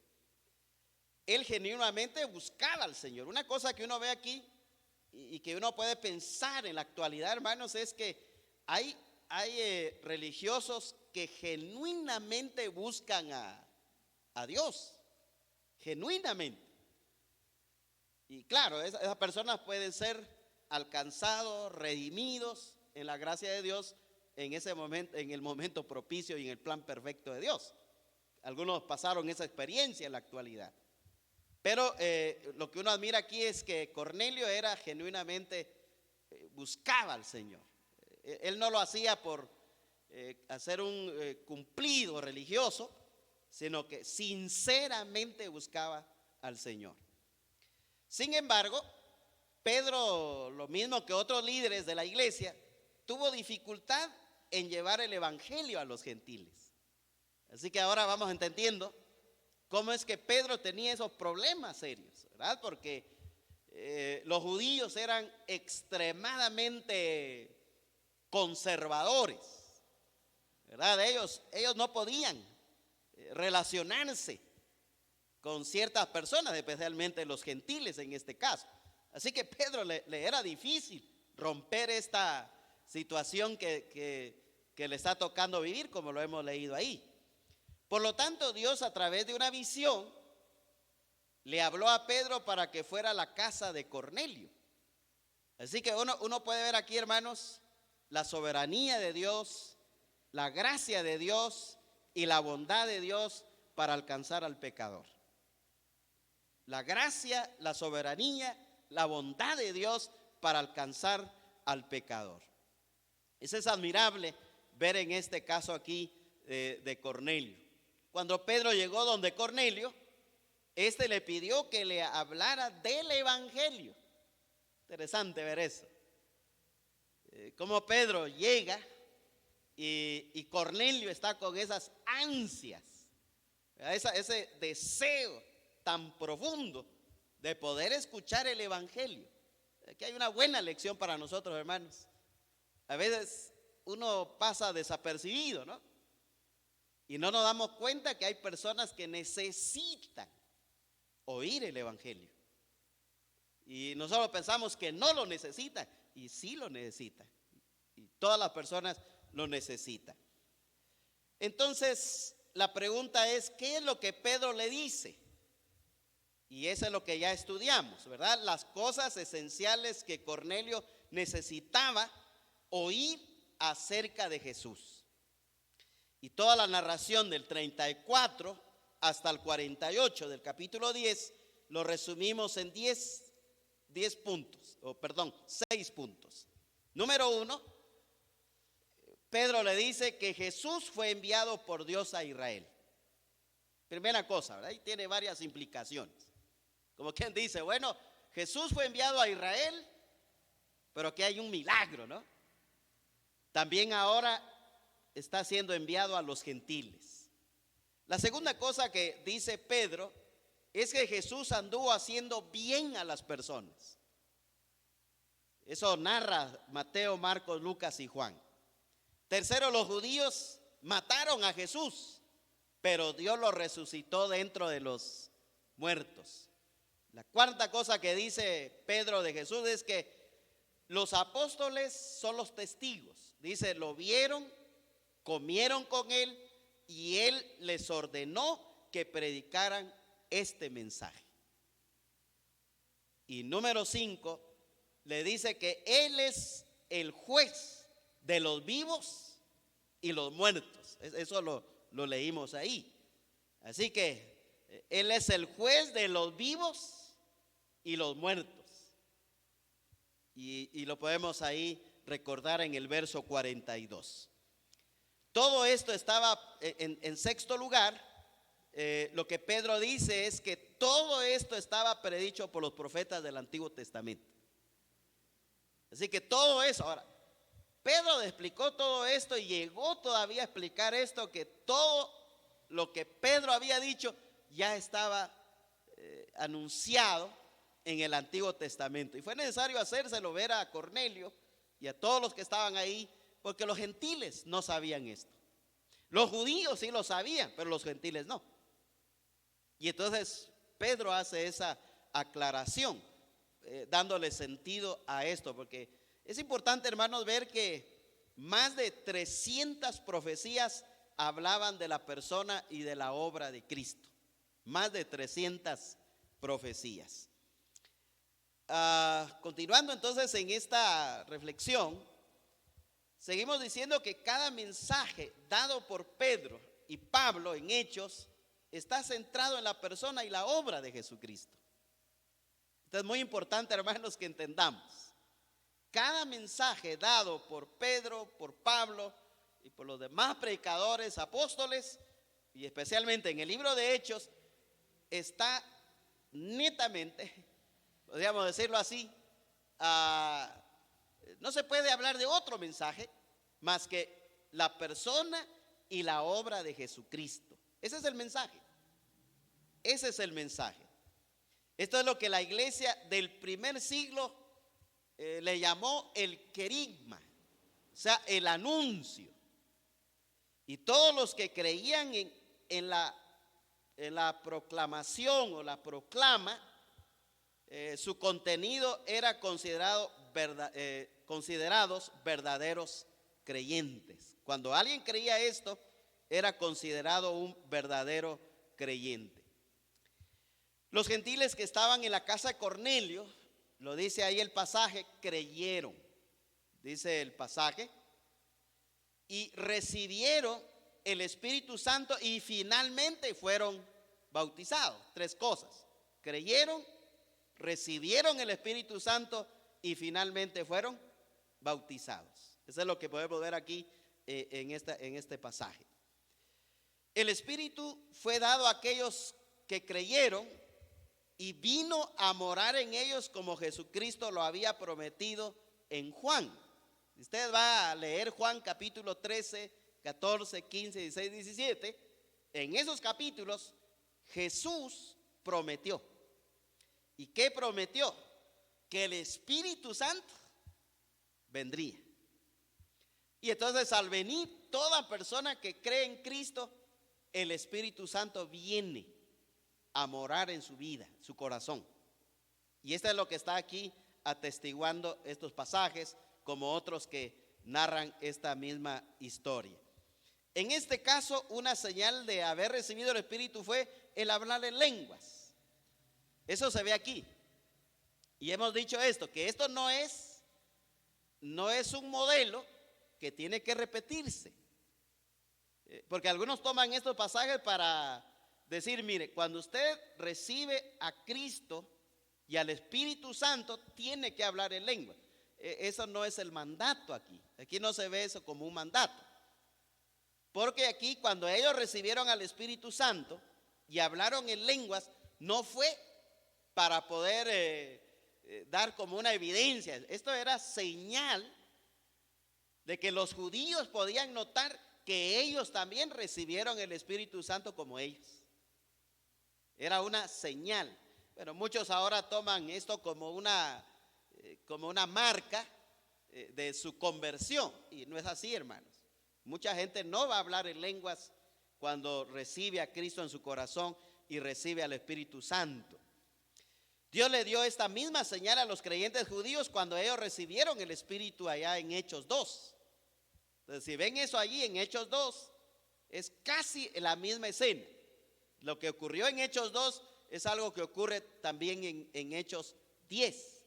Él genuinamente buscaba al Señor. Una cosa que uno ve aquí y que uno puede pensar en la actualidad, hermanos, es que hay religiosos que genuinamente buscan a Dios, genuinamente. Y claro, esas personas pueden ser alcanzados, redimidos en la gracia de Dios en ese momento, en el momento propicio y en el plan perfecto de Dios. Algunos pasaron esa experiencia en la actualidad. Pero lo que uno admira aquí es que Cornelio era genuinamente, buscaba al Señor. Él no lo hacía por hacer un cumplido religioso, sino que sinceramente buscaba al Señor. Sin embargo, Pedro, lo mismo que otros líderes de la iglesia, tuvo dificultad en llevar el evangelio a los gentiles. Así que ahora vamos entendiendo cómo es que Pedro tenía esos problemas serios, ¿verdad? Porque los judíos eran extremadamente conservadores, ¿verdad? Ellos no podían relacionarse con ciertas personas, especialmente los gentiles en este caso. Así que Pedro le era difícil romper esta situación que le está tocando vivir, como lo hemos leído ahí. Por lo tanto, Dios, a través de una visión, le habló a Pedro para que fuera a la casa de Cornelio. Así que uno puede ver aquí, hermanos, la soberanía de Dios, la gracia de Dios y la bondad de Dios para alcanzar al pecador. La gracia, la soberanía, la bondad de Dios para alcanzar al pecador. Eso es admirable ver en este caso aquí de Cornelio. Cuando Pedro llegó donde Cornelio, este le pidió que le hablara del evangelio. Interesante ver eso. Como Pedro llega y Cornelio está con esas ansias, ese deseo tan profundo de poder escuchar el evangelio. Aquí hay una buena lección para nosotros, hermanos. A veces uno pasa desapercibido, ¿no? Y no nos damos cuenta que hay personas que necesitan oír el evangelio. Y nosotros pensamos que no lo necesitan, y sí lo necesitan. Y todas las personas lo necesitan. Entonces, la pregunta es, ¿qué es lo que Pedro le dice? Y eso es lo que ya estudiamos, ¿verdad? Las cosas esenciales que Cornelio necesitaba oír acerca de Jesús. Y toda la narración del 34 hasta el 48 del capítulo 10 lo resumimos en 6 puntos. Número 1, Pedro le dice que Jesús fue enviado por Dios a Israel. Primera cosa, ¿verdad? Y tiene varias implicaciones. Como quien dice, bueno, Jesús fue enviado a Israel pero aquí hay un milagro, ¿no? También ahora está siendo enviado a los gentiles. La segunda cosa que dice Pedro es que Jesús anduvo haciendo bien a las personas. Eso narra Mateo, Marcos, Lucas y Juan. Tercero, los judíos mataron a Jesús, pero Dios lo resucitó dentro de los muertos. La cuarta cosa que dice Pedro de Jesús es que los apóstoles son los testigos. Dice, lo vieron, comieron con él y él les ordenó que predicaran este mensaje. Y número 5, le dice que él es el juez de los vivos y los muertos. Eso lo leímos ahí. Así que él es el juez de los vivos y los muertos. Y lo podemos ahí recordar en el verso 42. Todo esto estaba en sexto lugar. Lo que Pedro dice es que todo esto estaba predicho por los profetas del Antiguo Testamento. Así que todo eso, ahora, Pedro explicó todo esto y llegó todavía a explicar esto, que todo lo que Pedro había dicho ya estaba anunciado en el Antiguo Testamento. Y fue necesario hacérselo ver a Cornelio y a todos los que estaban ahí, porque los gentiles no sabían esto. Los judíos sí lo sabían, pero los gentiles no. Y entonces Pedro hace esa aclaración, dándole sentido a esto, porque es importante, hermanos, ver que más de 300 profecías hablaban de la persona y de la obra de Cristo. Más de 300 profecías. Continuando entonces en esta reflexión, seguimos diciendo que cada mensaje dado por Pedro y Pablo en Hechos está centrado en la persona y la obra de Jesucristo. Entonces es muy importante, hermanos, que entendamos. Cada mensaje dado por Pedro, por Pablo y por los demás predicadores, apóstoles, y especialmente en el libro de Hechos, está netamente, podríamos decirlo así, no se puede hablar de otro mensaje más que la persona y la obra de Jesucristo. Ese es el mensaje. Ese es el mensaje. Esto es lo que la iglesia del primer siglo le llamó el querigma, o sea, el anuncio. Y todos los que creían en la proclamación o la proclama, su contenido era considerados verdaderos creyentes. Cuando alguien creía esto, era considerado un verdadero creyente. Los gentiles que estaban en la casa de Cornelio, lo dice ahí el pasaje, creyeron, dice el pasaje, y recibieron el Espíritu Santo y finalmente fueron bautizados. 3 cosas: creyeron, recibieron el Espíritu Santo y finalmente fueron bautizados. Eso es lo que podemos ver aquí en este pasaje. El Espíritu fue dado a aquellos que creyeron y vino a morar en ellos como Jesucristo lo había prometido en Juan. Usted va a leer Juan capítulo 13, 14, 15, 16, 17. En esos capítulos Jesús prometió. ¿Y qué prometió? Que el Espíritu Santo vendría. Y entonces al venir toda persona que cree en Cristo, el Espíritu Santo viene a morar en su vida, su corazón. Y esto es lo que está aquí atestiguando estos pasajes, como otros que narran esta misma historia. En este caso, una señal de haber recibido el Espíritu fue el hablar en lenguas. Eso se ve aquí. Y hemos dicho esto, que esto no es un modelo que tiene que repetirse. Porque algunos toman estos pasajes para decir, mire, cuando usted recibe a Cristo y al Espíritu Santo, tiene que hablar en lengua. Eso no es el mandato aquí. Aquí no se ve eso como un mandato. Porque aquí cuando ellos recibieron al Espíritu Santo y hablaron en lenguas, no fue para poder dar como una evidencia. Esto era señal de que los judíos podían notar que ellos también recibieron el Espíritu Santo como ellos. Era una señal. Bueno, muchos ahora toman esto como una marca de su conversión, y no es así, hermanos. Mucha gente no va a hablar en lenguas cuando recibe a Cristo en su corazón y recibe al Espíritu Santo. Dios le dio esta misma señal a los creyentes judíos cuando ellos recibieron el Espíritu allá en Hechos 2. Entonces, si ven eso allí en Hechos 2, es casi la misma escena. Lo que ocurrió en Hechos 2 es algo que ocurre también en Hechos 10.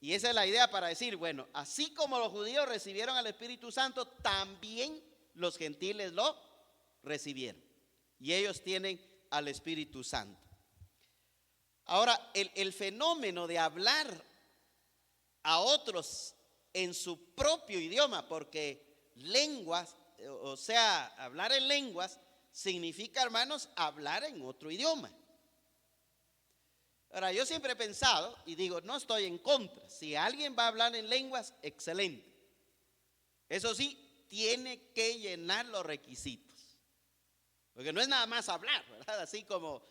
Y esa es la idea para decir, bueno, así como los judíos recibieron al Espíritu Santo, también los gentiles lo recibieron. Y ellos tienen al Espíritu Santo. Ahora, el fenómeno de hablar a otros en su propio idioma, porque lenguas, o sea, hablar en lenguas, significa, hermanos, hablar en otro idioma. Ahora, yo siempre he pensado, y digo, no estoy en contra, si alguien va a hablar en lenguas, excelente. Eso sí, tiene que llenar los requisitos, porque no es nada más hablar, ¿verdad? Así como,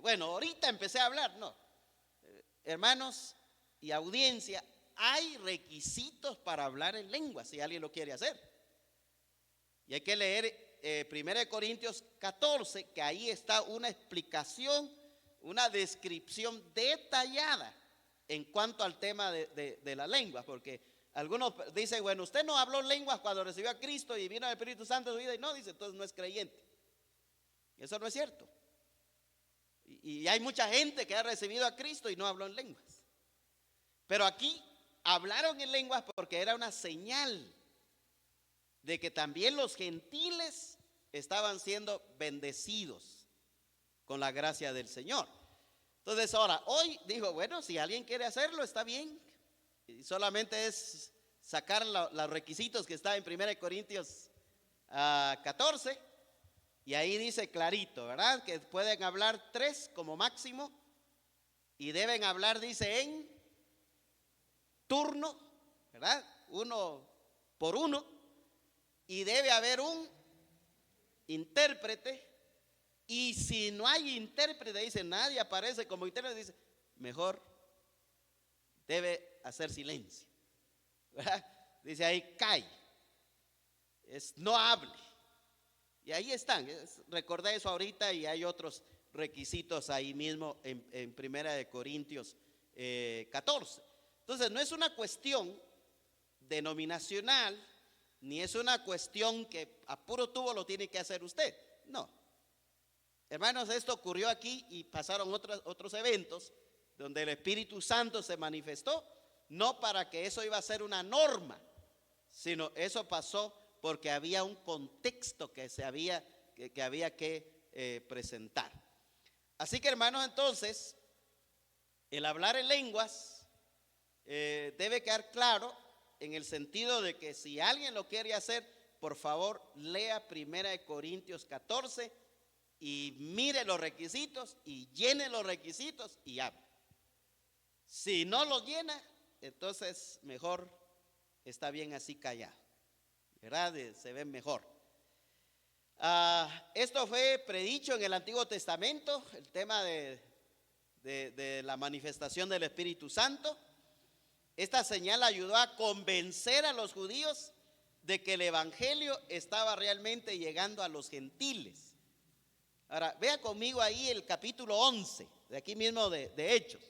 bueno, ahorita empecé a hablar, no. Hermanos y audiencia, hay requisitos para hablar en lenguas, si alguien lo quiere hacer. Y hay que leer 1 Corintios 14, que ahí está una explicación, una descripción detallada en cuanto al tema de las lenguas, porque algunos dicen, bueno, usted no habló lenguas cuando recibió a Cristo y vino el Espíritu Santo en su vida, y no, dice, entonces no es creyente. Eso no es cierto. Y hay mucha gente que ha recibido a Cristo y no habló en lenguas. Pero aquí hablaron en lenguas porque era una señal de que también los gentiles estaban siendo bendecidos con la gracia del Señor. Entonces ahora, hoy dijo, bueno, si alguien quiere hacerlo, está bien. Y solamente es sacar los requisitos que está en 1 Corintios 14. Y ahí dice clarito, ¿verdad? Que pueden hablar 3 como máximo. Y deben hablar, dice, en turno, ¿verdad? 1 por 1. Y debe haber un intérprete. Y si no hay intérprete, dice, nadie aparece como intérprete, dice, mejor debe hacer silencio, ¿verdad? Dice ahí, cae, no hable. Y ahí están, recordé eso ahorita, y hay otros requisitos ahí mismo en 1 Corintios 14. Entonces, no es una cuestión denominacional, ni es una cuestión que a puro tubo lo tiene que hacer usted, no. Hermanos, esto ocurrió aquí y pasaron otros eventos donde el Espíritu Santo se manifestó, no para que eso iba a ser una norma, sino eso pasó porque había un contexto que había que presentar. Así que, hermanos, entonces, el hablar en lenguas debe quedar claro en el sentido de que si alguien lo quiere hacer, por favor, lea 1 Corintios 14 y mire los requisitos y llene los requisitos y hable. Si no los llena, entonces mejor está bien así callado, ¿verdad? Se ven mejor. Esto fue predicho en el Antiguo Testamento, el tema de la manifestación del Espíritu Santo. Esta señal ayudó a convencer a los judíos de que el Evangelio estaba realmente llegando a los gentiles. Ahora, vea conmigo ahí el capítulo 11, de aquí mismo de Hechos.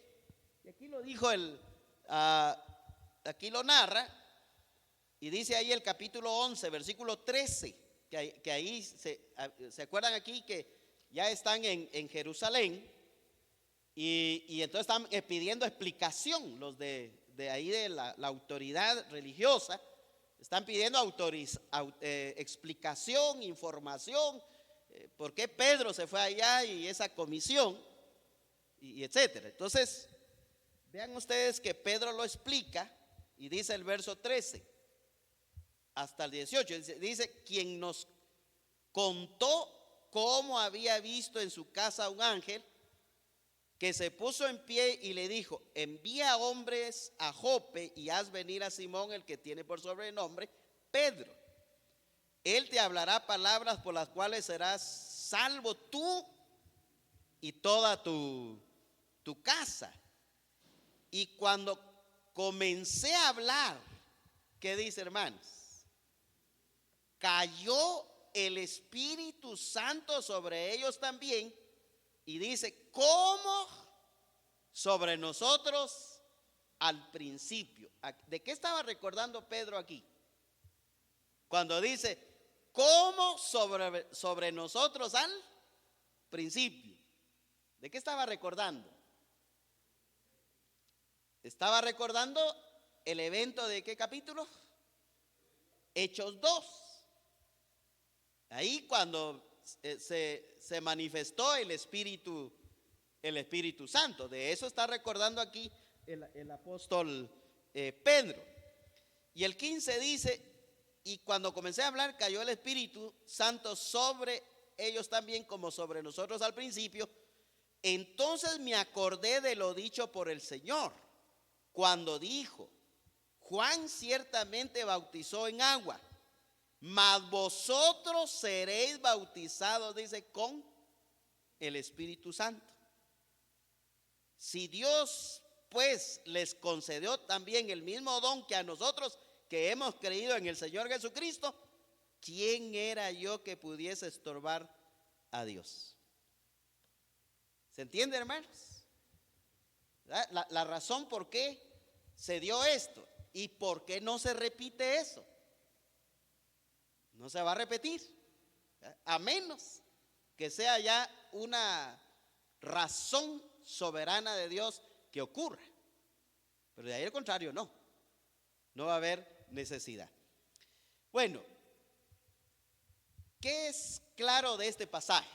Y aquí lo dijo aquí lo narra, y dice ahí el capítulo 11, versículo 13, que ahí se acuerdan aquí que ya están en Jerusalén, y entonces están pidiendo explicación los de ahí de la autoridad religiosa, están pidiendo explicación, información, por qué Pedro se fue allá y esa comisión, y etcétera. Entonces, vean ustedes que Pedro lo explica y dice el verso 13 hasta el 18, dice, quien nos contó cómo había visto en su casa un ángel que se puso en pie y le dijo: envía hombres a Jope y haz venir a Simón, el que tiene por sobrenombre Pedro. Él te hablará palabras por las cuales serás salvo tú y toda tu casa. Y cuando comencé a hablar, ¿qué dice, hermanos? Cayó el Espíritu Santo sobre ellos también. Y dice, ¿cómo? Sobre nosotros al principio. ¿De qué estaba recordando Pedro aquí? Cuando dice, ¿cómo sobre nosotros al principio? ¿De qué estaba recordando? Estaba recordando el evento de ¿qué capítulo? Hechos 2. Ahí cuando se manifestó el Espíritu Santo. De eso está recordando aquí el apóstol Pedro. Y el 15 dice, y cuando comencé a hablar, cayó el Espíritu Santo sobre ellos también, como sobre nosotros al principio. Entonces me acordé de lo dicho por el Señor, cuando dijo: Juan ciertamente bautizó en agua, mas vosotros seréis bautizados, dice, con el Espíritu Santo. Si Dios pues les concedió también el mismo don que a nosotros, que hemos creído en el Señor Jesucristo, ¿quién era yo que pudiese estorbar a Dios? ¿Se entiende, hermanos? La razón por qué se dio esto y por qué no se repite eso. No se va a repetir, a menos que sea ya una razón soberana de Dios que ocurra. Pero de ahí al contrario, no va a haber necesidad. Bueno, ¿qué es claro de este pasaje?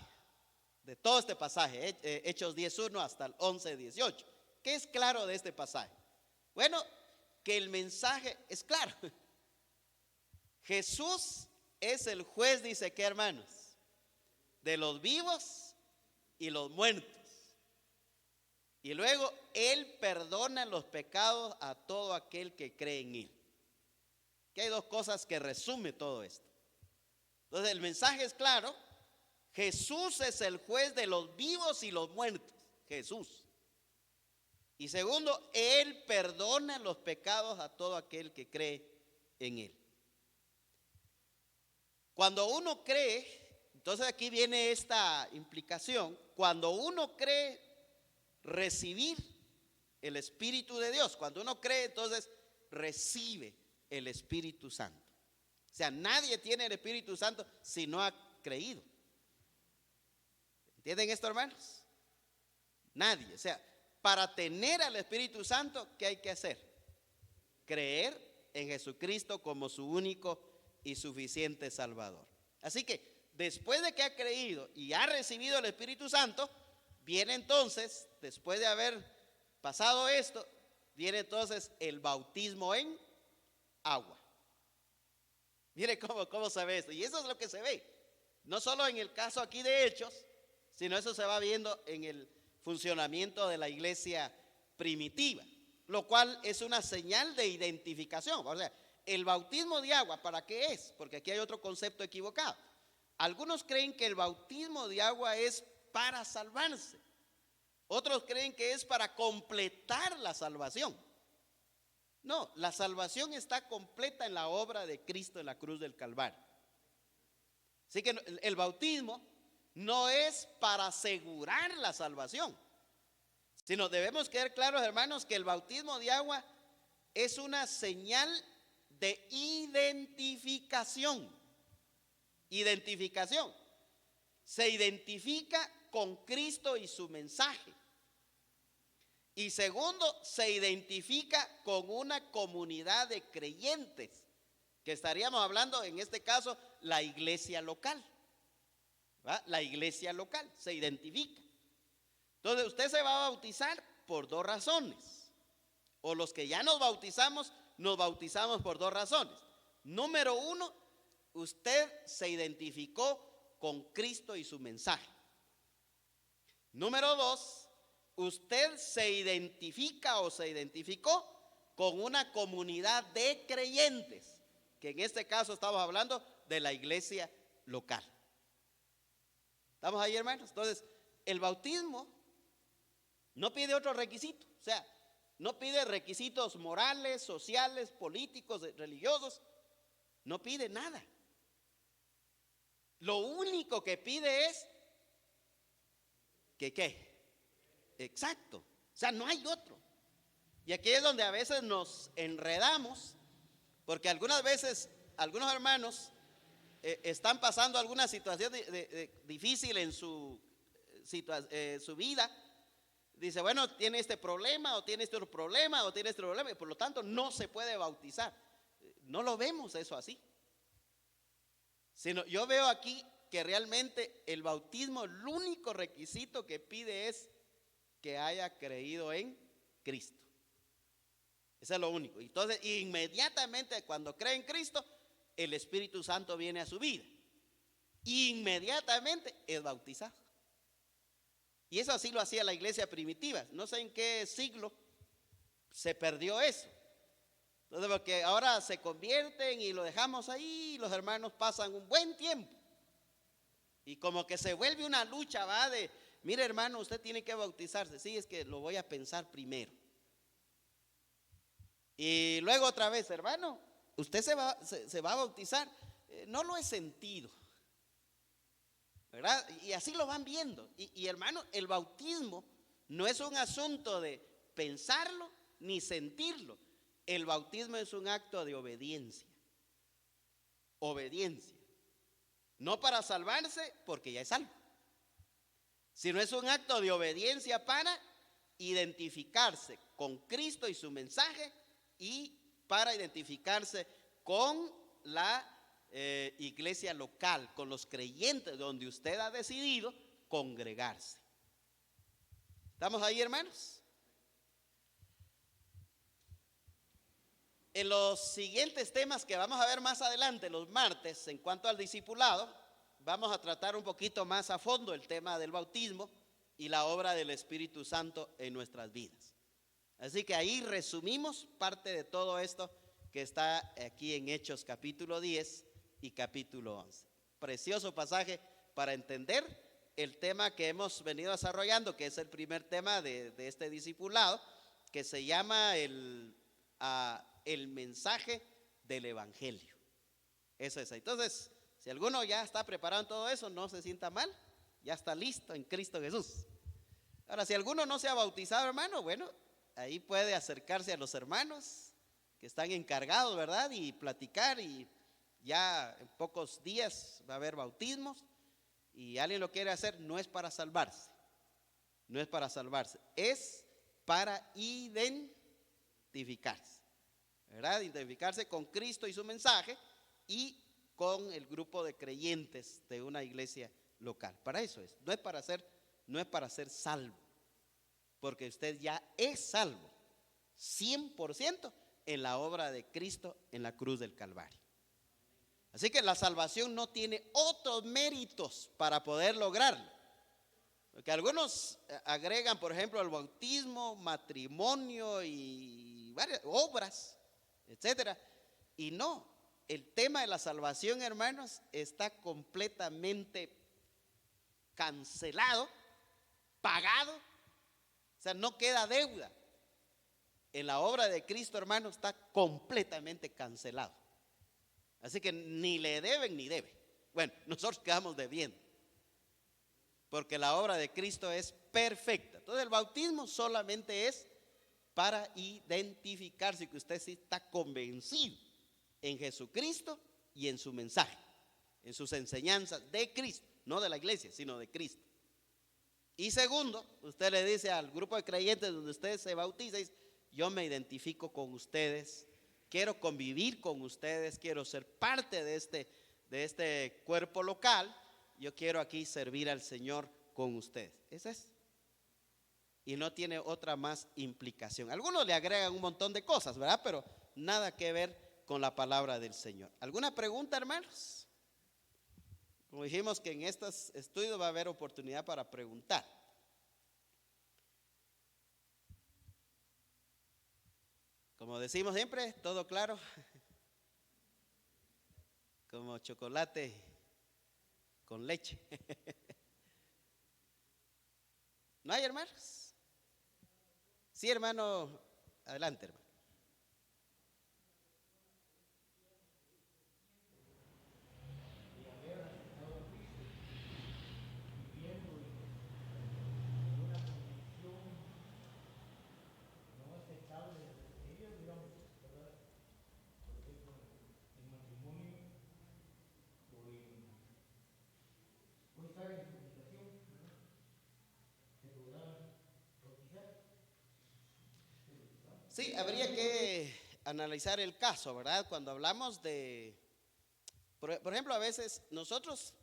De todo este pasaje, Hechos 10:1 hasta el 11:18. ¿Qué es claro de este pasaje? Bueno, que el mensaje es claro. Jesús es el juez, dice que, hermanos, de los vivos y los muertos. Y luego Él perdona los pecados a todo aquel que cree en Él. Que hay dos cosas que resume todo esto. Entonces el mensaje es claro. Jesús es el juez de los vivos y los muertos. Jesús. Y segundo, Él perdona los pecados a todo aquel que cree en Él. Cuando uno cree, entonces aquí viene esta implicación. Cuando uno cree recibir el Espíritu de Dios, cuando uno cree, entonces recibe el Espíritu Santo. O sea, nadie tiene el Espíritu Santo si no ha creído. ¿Entienden esto, hermanos? Nadie. O sea, para tener al Espíritu Santo, ¿qué hay que hacer? Creer en Jesucristo como su único y suficiente Salvador. Así que después de que ha creído y ha recibido el Espíritu Santo, viene entonces, después de haber pasado esto, viene entonces el bautismo en agua. Mire cómo se ve esto. Y eso es lo que se ve. No solo en el caso aquí de Hechos, sino eso se va viendo en el funcionamiento de la iglesia primitiva, lo cual es una señal de identificación. O sea, el bautismo de agua, ¿para qué es? Porque aquí hay otro concepto equivocado. Algunos creen que el bautismo de agua es para salvarse. Otros creen que es para completar la salvación. No, la salvación está completa en la obra de Cristo en la cruz del Calvario. Así que el bautismo no es para asegurar la salvación, sino debemos quedar claros, hermanos, que el bautismo de agua es una señal de identificación. Identificación. Se identifica con Cristo y su mensaje. Y segundo, se identifica con una comunidad de creyentes, que estaríamos hablando en este caso la iglesia local. ¿Va? La iglesia local se identifica. Entonces usted se va a bautizar por dos razones. O los que ya nos bautizamos por dos razones. Número uno, usted se identificó con Cristo y su mensaje. Número dos, usted se identifica o se identificó con una comunidad de creyentes, que en este caso estamos hablando de la iglesia local. ¿Estamos ahí, hermanos? Entonces, el bautismo no pide otro requisito, o sea, no pide requisitos morales, sociales, políticos, religiosos, no pide nada. Lo único que pide es que ¿qué? Exacto, o sea, no hay otro. Y aquí es donde a veces nos enredamos, porque algunas veces algunos hermanos están pasando alguna situación difícil en su vida. Dice, bueno, tiene este problema, o tiene este otro problema, o tiene este problema, y por lo tanto no se puede bautizar. No lo vemos eso así. Sino yo veo aquí que realmente el bautismo, el único requisito que pide es que haya creído en Cristo. Eso es lo único. Entonces, inmediatamente cuando cree en Cristo, el Espíritu Santo viene a su vida. Inmediatamente es bautizado. Y eso así lo hacía la iglesia primitiva. No sé en qué siglo se perdió eso. Entonces, porque ahora se convierten y lo dejamos ahí, y los hermanos pasan un buen tiempo. Y como que se vuelve una lucha, va de, mire hermano, usted tiene que bautizarse. Sí, es que lo voy a pensar primero. Y luego otra vez, hermano, usted se va a bautizar. No lo he sentido, ¿verdad? Y así lo van viendo. Y hermano, el bautismo no es un asunto de pensarlo ni sentirlo. El bautismo es un acto de obediencia. Obediencia. No para salvarse, porque ya es salvo, sino es un acto de obediencia para identificarse con Cristo y su mensaje, y para identificarse con la iglesia local, con los creyentes donde usted ha decidido congregarse. ¿Estamos ahí, hermanos? En los siguientes temas que vamos a ver más adelante, los martes, en cuanto al discipulado, vamos a tratar un poquito más a fondo el tema del bautismo y la obra del Espíritu Santo en nuestras vidas. Así que ahí resumimos parte de todo esto que está aquí en Hechos capítulo 10 y capítulo 11. Precioso pasaje para entender el tema que hemos venido desarrollando, que es el primer tema de este discipulado, que se llama el mensaje del evangelio. Eso es. Entonces, si alguno ya está preparado en todo eso, no se sienta mal, ya está listo en Cristo Jesús. Ahora, si alguno no se ha bautizado, hermano, bueno, ahí puede acercarse a los hermanos que están encargados, ¿verdad? Y platicar, y ya en pocos días va a haber bautismos, y alguien lo quiere hacer, no es para salvarse, no es para salvarse, es para identificarse, ¿verdad? Identificarse con Cristo y su mensaje y con el grupo de creyentes de una iglesia local. Para eso es, no es para ser salvo, porque usted ya es salvo 100% en la obra de Cristo en la cruz del Calvario. Así que la salvación no tiene otros méritos para poder lograrlo. Porque algunos agregan, por ejemplo, el bautismo, matrimonio y varias obras, etcétera. Y no, el tema de la salvación, hermanos, está completamente cancelado, pagado. O sea, no queda deuda. En la obra de Cristo, hermano, está completamente cancelado. Así que ni le deben ni debe. Bueno, nosotros quedamos debiendo, porque la obra de Cristo es perfecta. Entonces el bautismo solamente es para identificarse, que usted sí está convencido en Jesucristo y en su mensaje, en sus enseñanzas de Cristo, no de la iglesia, sino de Cristo. Y segundo, usted le dice al grupo de creyentes donde usted se bautiza, dice, yo me identifico con ustedes, quiero convivir con ustedes, quiero ser parte de este cuerpo local, yo quiero aquí servir al Señor con ustedes. Ese es. Y no tiene otra más implicación. Algunos le agregan un montón de cosas, ¿verdad? Pero nada que ver con la palabra del Señor. ¿Alguna pregunta, hermanos? Como dijimos que en estos estudios va a haber oportunidad para preguntar. Como decimos siempre, todo claro, como chocolate con leche. ¿No hay, hermanos? Sí, hermano, adelante, hermano. Sí, habría que analizar el caso, ¿verdad? Cuando hablamos de, por ejemplo, a veces nosotros,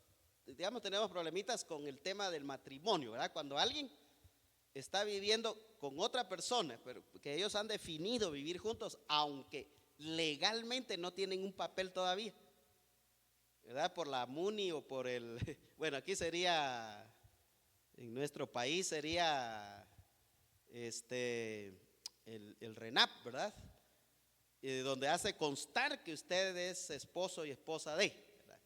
digamos, tenemos problemitas con el tema del matrimonio, ¿verdad? Cuando alguien está viviendo con otra persona, pero que ellos han definido vivir juntos, aunque legalmente no tienen un papel todavía, ¿verdad? Por la MUNI o por el, bueno, aquí sería, en nuestro país sería, el RENAP, ¿verdad? Donde hace constar que usted es esposo y esposa de, ¿verdad?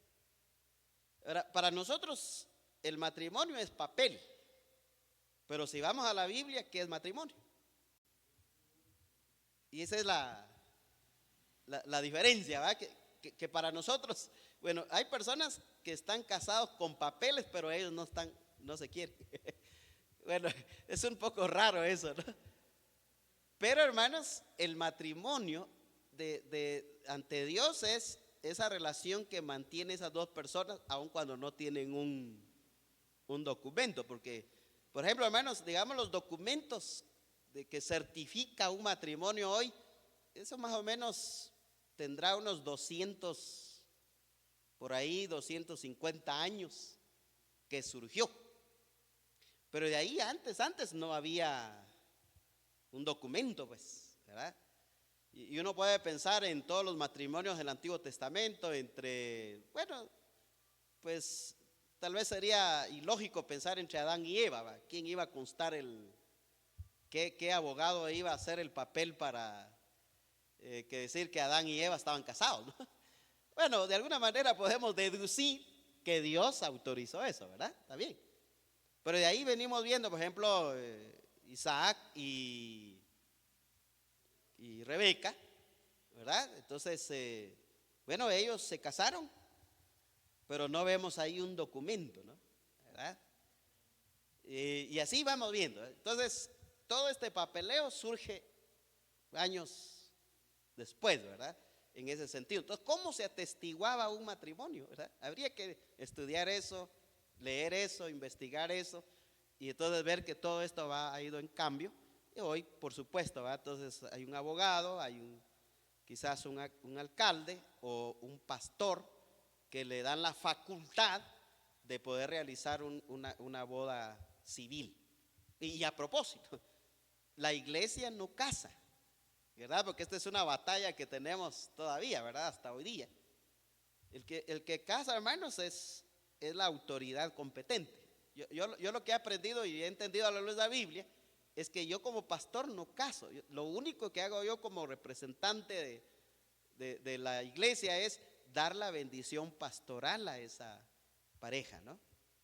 Ahora, para nosotros el matrimonio es papel, pero si vamos a la Biblia, ¿qué es matrimonio? Y esa es la diferencia, ¿verdad? Que para nosotros, bueno, hay personas que están casados con papeles, pero ellos no se quieren. Bueno, es un poco raro eso, ¿no? Pero hermanos, el matrimonio ante Dios es esa relación que mantiene esas dos personas, aun cuando no tienen un documento. Porque, por ejemplo, hermanos, digamos los documentos de que certifica un matrimonio hoy, eso más o menos tendrá unos 200, por ahí 250 años que surgió. Pero de ahí antes no había un documento, pues, ¿verdad? Y uno puede pensar en todos los matrimonios del Antiguo Testamento, bueno, pues tal vez sería ilógico pensar entre Adán y Eva, ¿va? ¿Quién iba a constar qué abogado iba a hacer el papel para que decir que Adán y Eva estaban casados, ¿no? Bueno, de alguna manera podemos deducir que Dios autorizó eso, ¿verdad? Está bien. Pero de ahí venimos viendo, por ejemplo, Isaac y Rebeca, ¿verdad? Entonces, bueno, ellos se casaron, pero no vemos ahí un documento, ¿no? ¿Verdad? Y así vamos viendo. Entonces, todo este papeleo surge años después, ¿verdad? En ese sentido. Entonces, ¿cómo se atestiguaba un matrimonio, ¿verdad? Habría que estudiar eso, leer eso, investigar eso, y entonces ver que todo esto ha ido en cambio. Y hoy, por supuesto, ¿verdad? Entonces hay un abogado, hay quizás un alcalde o un pastor que le dan la facultad de poder realizar una boda civil. Y a propósito, la iglesia no casa, ¿verdad? Porque esta es una batalla que tenemos todavía, ¿verdad? Hasta hoy día. El que casa, hermanos, es la autoridad competente. Yo lo que he aprendido y he entendido a la luz de la Biblia es que yo como pastor no caso. Lo único que hago yo como representante de la iglesia es dar la bendición pastoral a esa pareja, ¿no?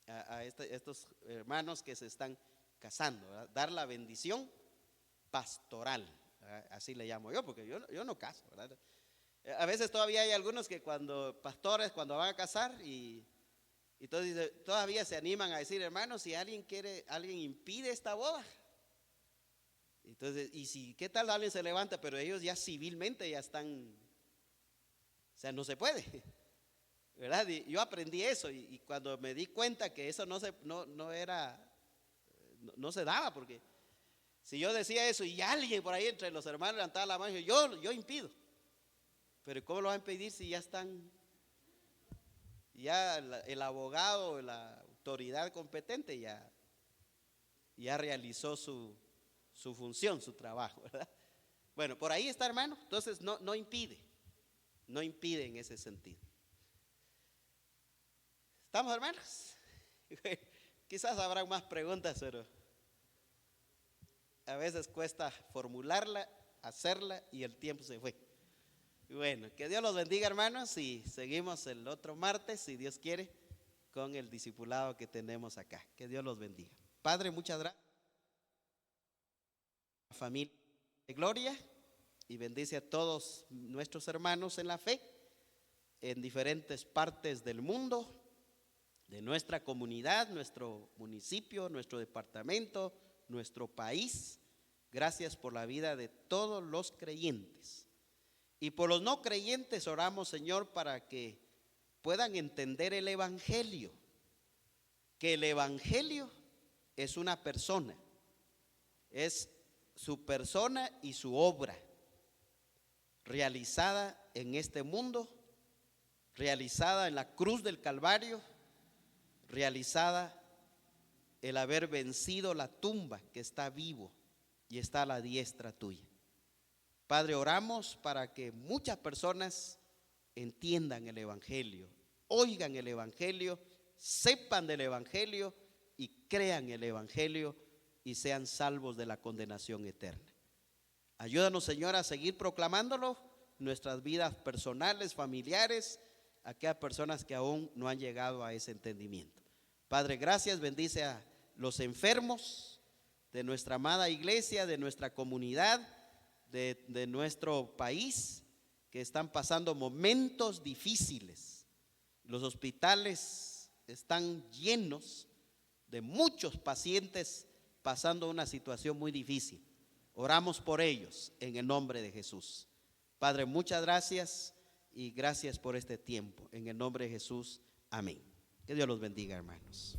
A estos hermanos que se están casando, ¿verdad? Dar la bendición pastoral, ¿verdad? Así le llamo yo, porque yo no caso, ¿verdad? A veces todavía hay algunos que pastores cuando van a casar y entonces todavía se animan a decir, hermanos, si alguien impide esta boda. Entonces, ¿qué tal alguien se levanta? Pero ellos ya civilmente ya están, o sea, no se puede, ¿verdad? Y yo aprendí eso y cuando me di cuenta que eso no se daba, porque si yo decía eso y alguien por ahí entre los hermanos levantaba la mano, yo impido. Pero ¿cómo lo van a impedir si ya están? Ya el abogado, la autoridad competente ya realizó su función, su trabajo, ¿verdad? Bueno, por ahí está, hermano. Entonces no impide en ese sentido. ¿Estamos, hermanos? Quizás habrá más preguntas, pero a veces cuesta formularla, hacerla y el tiempo se fue. Bueno, que Dios los bendiga, hermanos, y seguimos el otro martes, si Dios quiere, con el discipulado que tenemos acá. Que Dios los bendiga. Padre, muchas gracias. Familia de gloria, y bendice a todos nuestros hermanos en la fe, en diferentes partes del mundo, de nuestra comunidad, nuestro municipio, nuestro departamento, nuestro país. Gracias por la vida de todos los creyentes. Y por los no creyentes oramos, Señor, para que puedan entender el Evangelio, que el Evangelio es una persona, es su persona y su obra, realizada en este mundo, realizada en la cruz del Calvario, realizada el haber vencido la tumba, que está vivo y está a la diestra tuya. Padre, oramos para que muchas personas entiendan el Evangelio, oigan el Evangelio, sepan del Evangelio y crean el Evangelio y sean salvos de la condenación eterna. Ayúdanos, Señor, a seguir proclamándolo en nuestras vidas personales, familiares, aquellas personas que aún no han llegado a ese entendimiento. Padre, gracias, bendice a los enfermos de nuestra amada iglesia, de nuestra comunidad, de nuestro país, que están pasando momentos difíciles. Los hospitales están llenos de muchos pacientes pasando una situación muy difícil. Oramos por ellos en el nombre de Jesús. Padre, muchas gracias y gracias por este tiempo. En el nombre de Jesús, amén. Que Dios los bendiga, hermanos.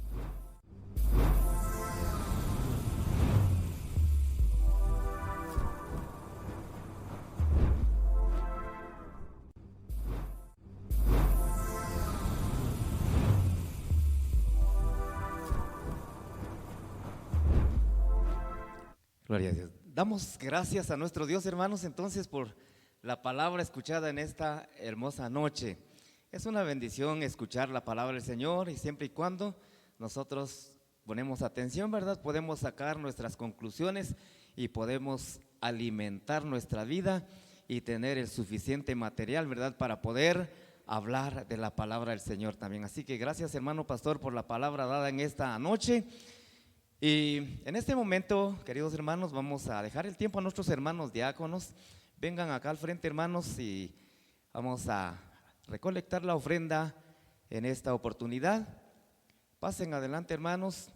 Gloria a Dios. Damos gracias a nuestro Dios, hermanos, entonces por la palabra escuchada en esta hermosa noche. Es una bendición escuchar la palabra del Señor, y siempre y cuando nosotros ponemos atención, ¿verdad? Podemos sacar nuestras conclusiones y podemos alimentar nuestra vida y tener el suficiente material, ¿verdad? Para poder hablar de la palabra del Señor también. Así que gracias, hermano pastor, por la palabra dada en esta noche. Y en este momento, queridos hermanos, vamos a dejar el tiempo a nuestros hermanos diáconos. Vengan acá al frente, hermanos, y vamos a recolectar la ofrenda en esta oportunidad. Pasen adelante, hermanos.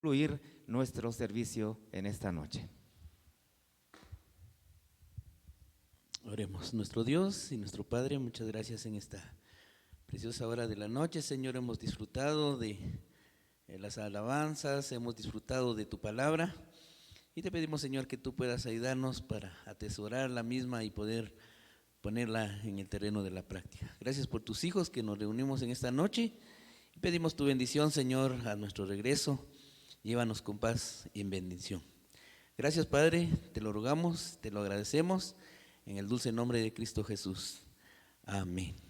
concluir nuestro servicio en esta noche. Oremos. Nuestro Dios y nuestro Padre, muchas gracias en esta preciosa hora de la noche. Señor, hemos disfrutado de las alabanzas, hemos disfrutado de tu palabra y te pedimos, Señor, que tú puedas ayudarnos para atesorar la misma y poder ponerla en el terreno de la práctica. Gracias por tus hijos que nos reunimos en esta noche y pedimos tu bendición, Señor, a nuestro regreso. Llévanos con paz y en bendición. Gracias, Padre, te lo rogamos, te lo agradecemos. En el dulce nombre de Cristo Jesús. Amén.